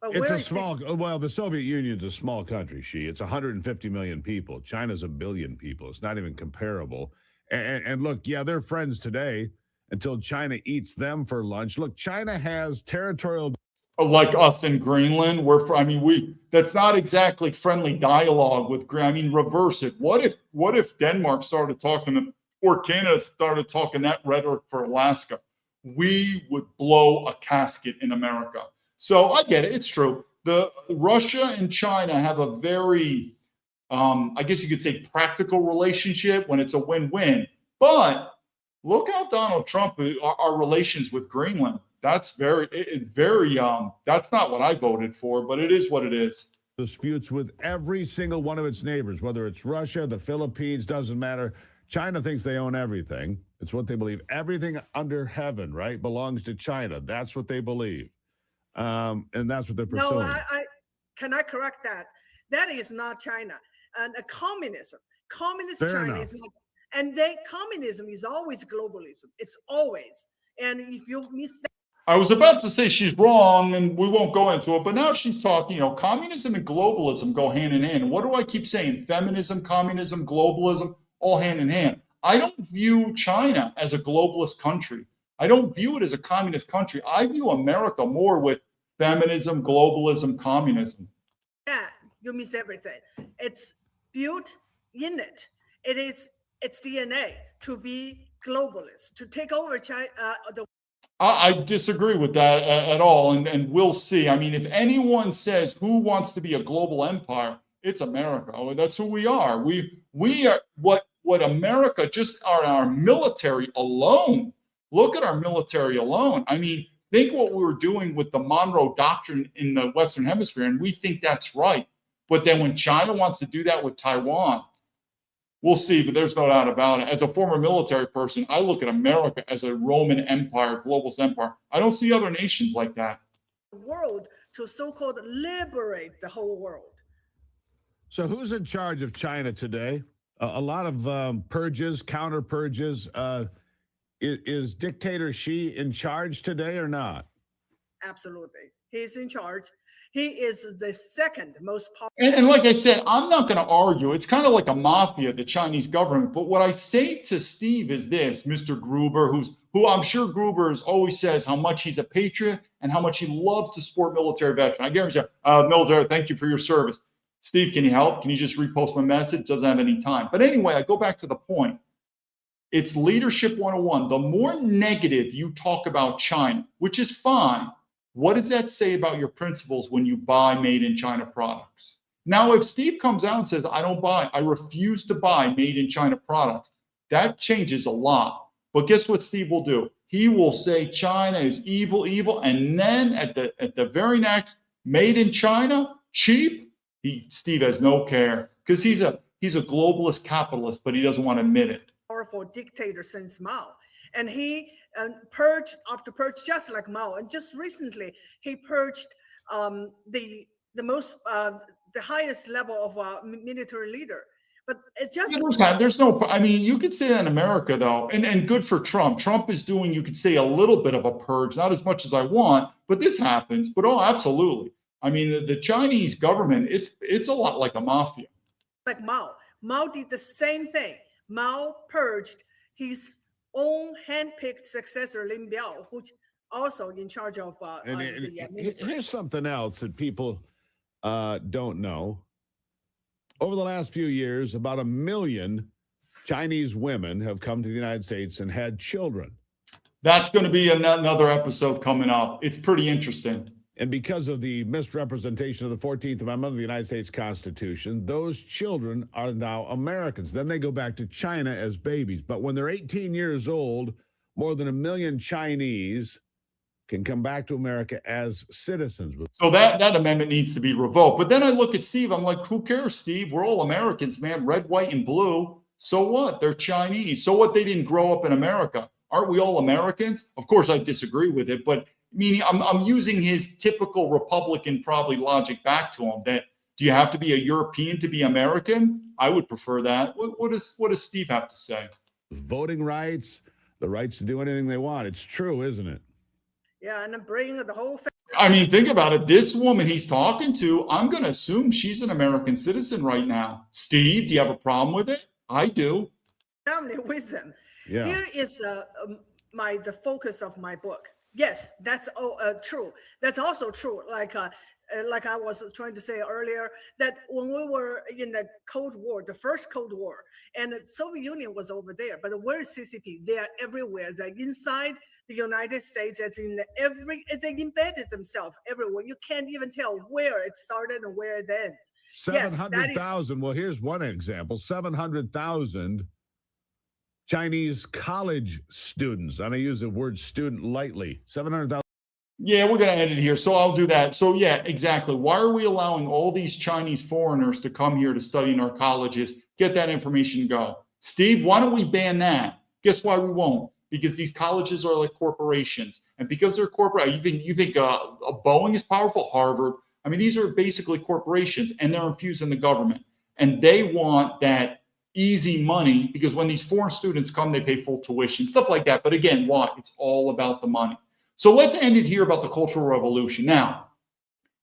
But it's a small, well, the Soviet Union's a small country, It's 150 million people. China's 1 billion people. It's not even comparable. And look, yeah, they're friends today until China eats them for lunch. Look, China has territorial... Like us in Greenland, that's not exactly friendly dialogue with, reverse it. What if Denmark started talking, or Canada started talking that rhetoric for Alaska? We would blow a casket in America. So I get it. It's true. The Russia and China have a very, I guess you could say, practical relationship when it's a win-win. But look how Donald Trump, our relations with Greenland. That's that's not what I voted for, but it is what it is. Disputes with every single one of its neighbors, whether it's Russia, the Philippines, doesn't matter. China thinks they own everything. It's what they believe. Everything under heaven, right, belongs to China. That's what they believe. And that's what they're pursuing. No, can I correct that? That is not China. And communism. Communist Fair China enough. is not, and communism is always globalism. It's always. And if you miss that. I was about to say she's wrong, and we won't go into it, but now she's talking, communism and globalism go hand in hand. What do I keep saying? Feminism, communism, globalism, all hand in hand. I don't view China as a globalist country. I don't view it as a communist country. I view America more with feminism, globalism, communism. Yeah, you miss everything. It's built in it. It's DNA to be globalist, to take over China, I disagree with that at all, and we'll see. I mean, if anyone says who wants to be a global empire, it's America. Oh, that's who we are. We are what America just are our military alone. Look at our military alone. I mean, think what we were doing with the Monroe Doctrine in the Western Hemisphere, and we think that's right. But then when China wants to do that with Taiwan, we'll see, but there's no doubt about it. As a former military person, I look at America as a Roman empire, globalist empire. I don't see other nations like that. World to so-called liberate the whole world. So who's in charge of China today? A lot of purges, counter purges. Is dictator Xi in charge today or not? Absolutely. He's in charge. He is the second most powerful. And like I said, I'm not going to argue. It's kind of like a mafia, the Chinese government. But what I say to Steve is this, Mr. Gruber, who I'm sure Gruber always says how much he's a patriot and how much he loves to support military veterans. I guarantee you, military, thank you for your service. Steve, can you help? Can you just repost my message? Doesn't have any time. But anyway, I go back to the point. It's leadership 101. The more negative you talk about China, which is fine, what does that say about your principles when you buy made in China products? Now, if Steve comes out and says, I refuse to buy made in China products, that changes a lot. But guess what Steve will do? He will say China is evil, and then at the very next, made in China, cheap, Steve has no care because he's a globalist capitalist, but he doesn't want to admit it. Powerful dictator since Mao, and he purged after purge just like Mao, and just recently he purged the highest level of military leader. But it just there's no. I mean, you could say that in America though, and good for Trump. Trump is doing, you could say, a little bit of a purge, not as much as I want, but this happens. But absolutely. I mean, the Chinese government, it's a lot like a mafia. Like Mao. Mao did the same thing. Mao purged his own handpicked successor, Lin Biao, who's also in charge of here's something else that people don't know. Over the last few years, about 1 million Chinese women have come to the United States and had children. That's going to be another episode coming up. It's pretty interesting. And because of the misrepresentation of the 14th Amendment of the United States Constitution, those children are now Americans. Then they go back to China as babies. But when they're 18 years old, more than 1 million Chinese can come back to America as citizens. So that amendment needs to be revoked. But then I look at Steve, I'm like, who cares, Steve? We're all Americans, man, red, white, and blue. So what? They're Chinese. So what? They didn't grow up in America. Aren't we all Americans? Of course, I disagree with it, but meaning I'm using his typical Republican probably logic back to him that do you have to be a European to be American? I would prefer that. What does Steve have to say? Voting rights, the rights to do anything they want. It's true, isn't it? Yeah, and I'm bringing the whole family. I mean, think about it. This woman he's talking to, I'm going to assume she's an American citizen right now. Steve, do you have a problem with it? I do. Family with them. Yeah. Here is the focus of my book. Yes, that's true. That's also true. Like I was trying to say earlier, that when we were in the Cold War, the first Cold War, and the Soviet Union was over there, but where's CCP? They are everywhere. They're inside the United States is they embedded themselves everywhere. You can't even tell where it started and where it ends. 700,000. Well, here's one example: 700,000 Chinese college students. And I use the word student lightly. 700,000. Yeah, we're going to end it here. So I'll do that. So yeah, exactly. Why are we allowing all these Chinese foreigners to come here to study in our colleges? Get that information and go. Steve, why don't we ban that? Guess why we won't? Because these colleges are like corporations. And because they're corporate, you think Boeing is powerful? Harvard. I mean, these are basically corporations and they're infused in the government. And they want that easy money because when these foreign students come, they pay full tuition, stuff like that. But again, why? It's all about the money. So let's end it here about the Cultural Revolution. Now,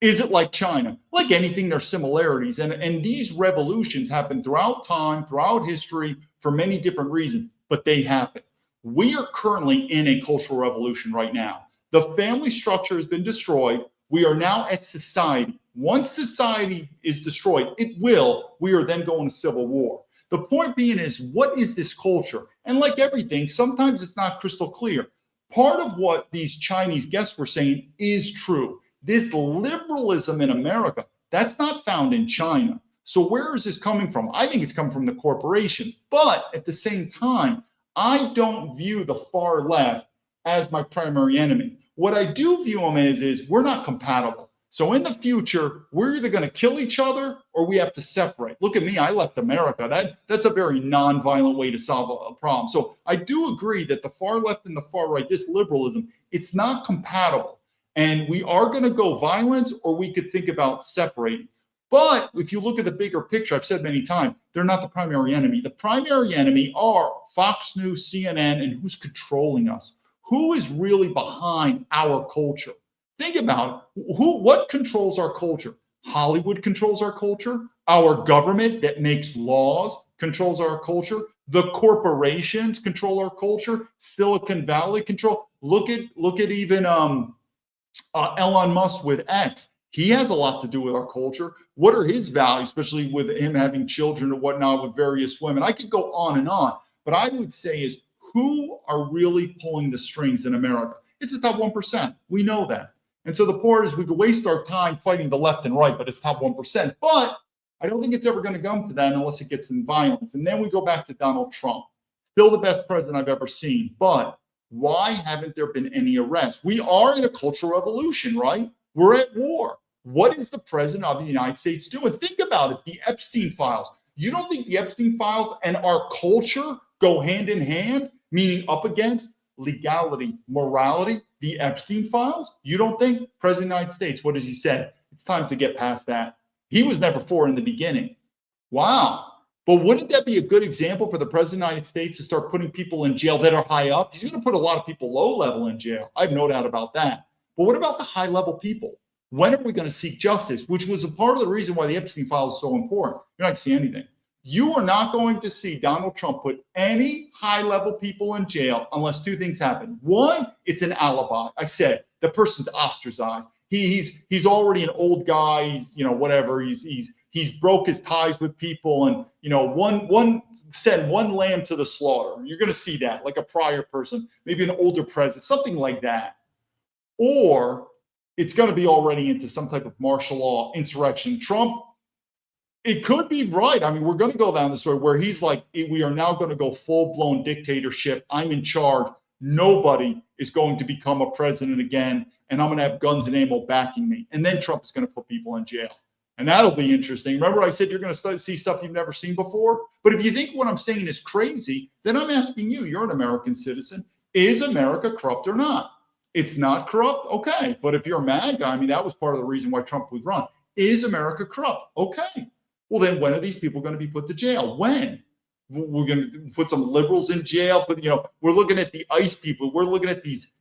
is it like China? Like anything, there's similarities. And these revolutions happen throughout time, throughout history, for many different reasons, but they happen. We are currently in a cultural revolution right now. The family structure has been destroyed. We are now at society. Once society is destroyed, we are then going to civil war. The point being is, what is this culture? And like everything, sometimes it's not crystal clear. Part of what these Chinese guests were saying is true. This liberalism in America, that's not found in China. So where is this coming from? I think it's come from the corporations. But at the same time, I don't view the far left as my primary enemy. What I do view them as is we're not compatible. So in the future, we're either going to kill each other or we have to separate. Look at me, I left America. That's a very non-violent way to solve a problem. So I do agree that the far left and the far right, this liberalism, it's not compatible. And we are going to go violence or we could think about separating. But if you look at the bigger picture, I've said many times, they're not the primary enemy. The primary enemy are Fox News, CNN, and who's controlling us. Who is really behind our culture? Think about it. What controls our culture? Hollywood controls our culture. Our government that makes laws controls our culture. The corporations control our culture. Silicon Valley control. Look at even Elon Musk with X. He has a lot to do with our culture. What are his values, especially with him having children and whatnot with various women? I could go on and on, but I would say is who are really pulling the strings in America? It's the top 1%. We know that. And so the point is we could waste our time fighting the left and right, but it's top 1%. But I don't think it's ever going to come to that unless it gets in violence. And then we go back to Donald Trump. Still the best president I've ever seen. But why haven't there been any arrests? We are in a cultural revolution, right? We're at war. What is the president of the United States doing? Think about it. The Epstein files. You don't think the Epstein files and our culture go hand in hand, meaning up against legality, morality, the Epstein files? You don't think? President of the United States, what has he said? It's time to get past that. He was never for in the beginning. Wow. But wouldn't that be a good example for the president of the United States to start putting people in jail that are high up? He's going to put a lot of people low level in jail. I have no doubt about that. But what about the high level people? When are we going to seek justice? Which was a part of the reason why the Epstein file is so important. You're not going to see anything. You are not going to see Donald Trump put any high-level people in jail unless two things happen. One, it's an alibi. I said the person's ostracized. He's already an old guy. He's whatever. He's broke his ties with people, and send one lamb to the slaughter. You're going to see that, like a prior person, maybe an older president, something like that. Or it's going to be already into some type of martial law insurrection. Trump. It could be right. I mean, we're going to go down this way where he's like, we are now going to go full-blown dictatorship. I'm in charge. Nobody is going to become a president again, and I'm going to have guns and ammo backing me. And then Trump is going to put people in jail. And that'll be interesting. Remember I said you're going to see stuff you've never seen before? But if you think what I'm saying is crazy, then I'm asking you, you're an American citizen. Is America corrupt or not? It's not corrupt? Okay. But if you're a MAGA, I mean, that was part of the reason why Trump was run. Is America corrupt? Okay. Well, then when are these people going to be put to jail? When? We're going to put some liberals in jail, but we're looking at the ICE people. We're looking at these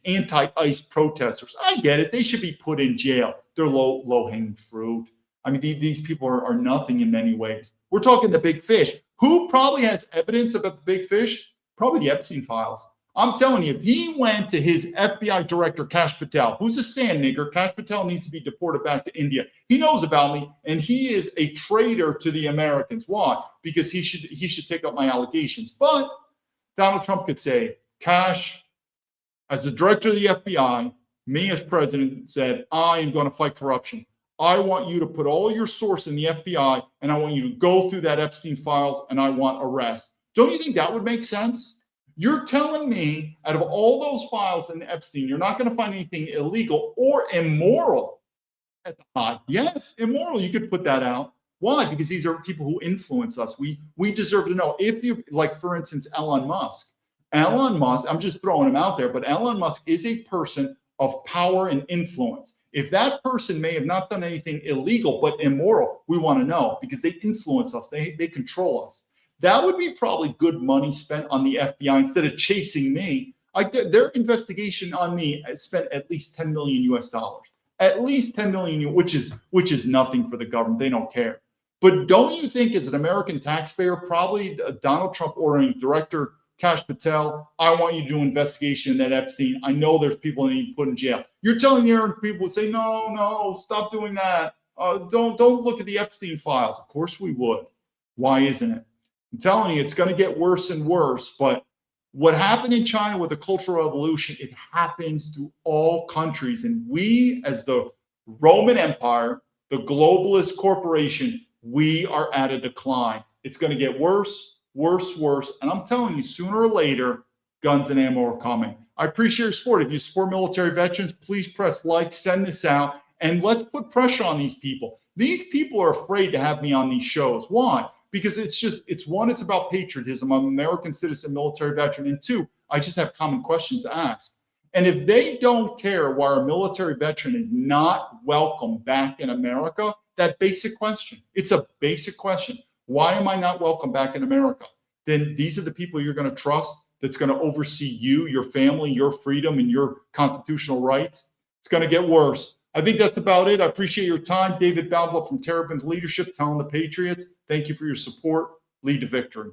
anti-ICE protesters. I get it. They should be put in jail. They're low-hanging fruit. I mean, these people are nothing in many ways. We're talking the big fish. Who probably has evidence about the big fish? Probably the Epstein files. I'm telling you, if he went to his FBI director, Kash Patel, who's a sand nigger, Kash Patel needs to be deported back to India. He knows about me, and he is a traitor to the Americans. Why? Because he should take up my allegations. But Donald Trump could say, Kash, As the director of the FBI, me as president said, I am going to fight corruption. I want you to put all your source in the FBI, and I want you to go through that Epstein files, and I want arrest. Don't you think that would make sense? You're telling me out of all those files in Epstein, you're not going to find anything illegal or immoral at the top. Yes, immoral. You could put that out. Why? Because these are people who influence us. We deserve to know. If you, like, for instance, Elon Musk. Elon Musk, I'm just throwing him out there, but Elon Musk is a person of power and influence. If that person may have not done anything illegal but immoral, we want to know because they influence us. They control us. That would be probably good money spent on the FBI instead of chasing me. Their investigation on me spent at least $10 million US, at least 10 million, which is nothing for the government. They don't care. But don't you think, as an American taxpayer, probably Donald Trump ordering Director Kash Patel, I want you to do an investigation in that Epstein. I know there's people that need to put in jail. You're telling the American people to say, no, stop doing that. Don't look at the Epstein files. Of course we would. Why isn't it? I'm telling you, it's going to get worse and worse. But what happened in China with the Cultural Revolution, it happens to all countries. And we, as the Roman Empire, the globalist corporation, we are at a decline. It's going to get worse. And I'm telling you, sooner or later, guns and ammo are coming. I appreciate your support. If you support military veterans, please press like, send this out, and let's put pressure on these people. These people are afraid to have me on these shows. Why? Because it's one, it's about patriotism. I'm an American citizen, military veteran. And two, I just have common questions to ask. And if they don't care why a military veteran is not welcome back in America, that basic question, it's a basic question. Why am I not welcome back in America? Then these are the people you're going to trust that's going to oversee you, your family, your freedom, and your constitutional rights. It's going to get worse. I think that's about it. I appreciate your time. David Baumblatt from Terrapin's Leadership, telling the Patriots, thank you for your support. Lead to victory.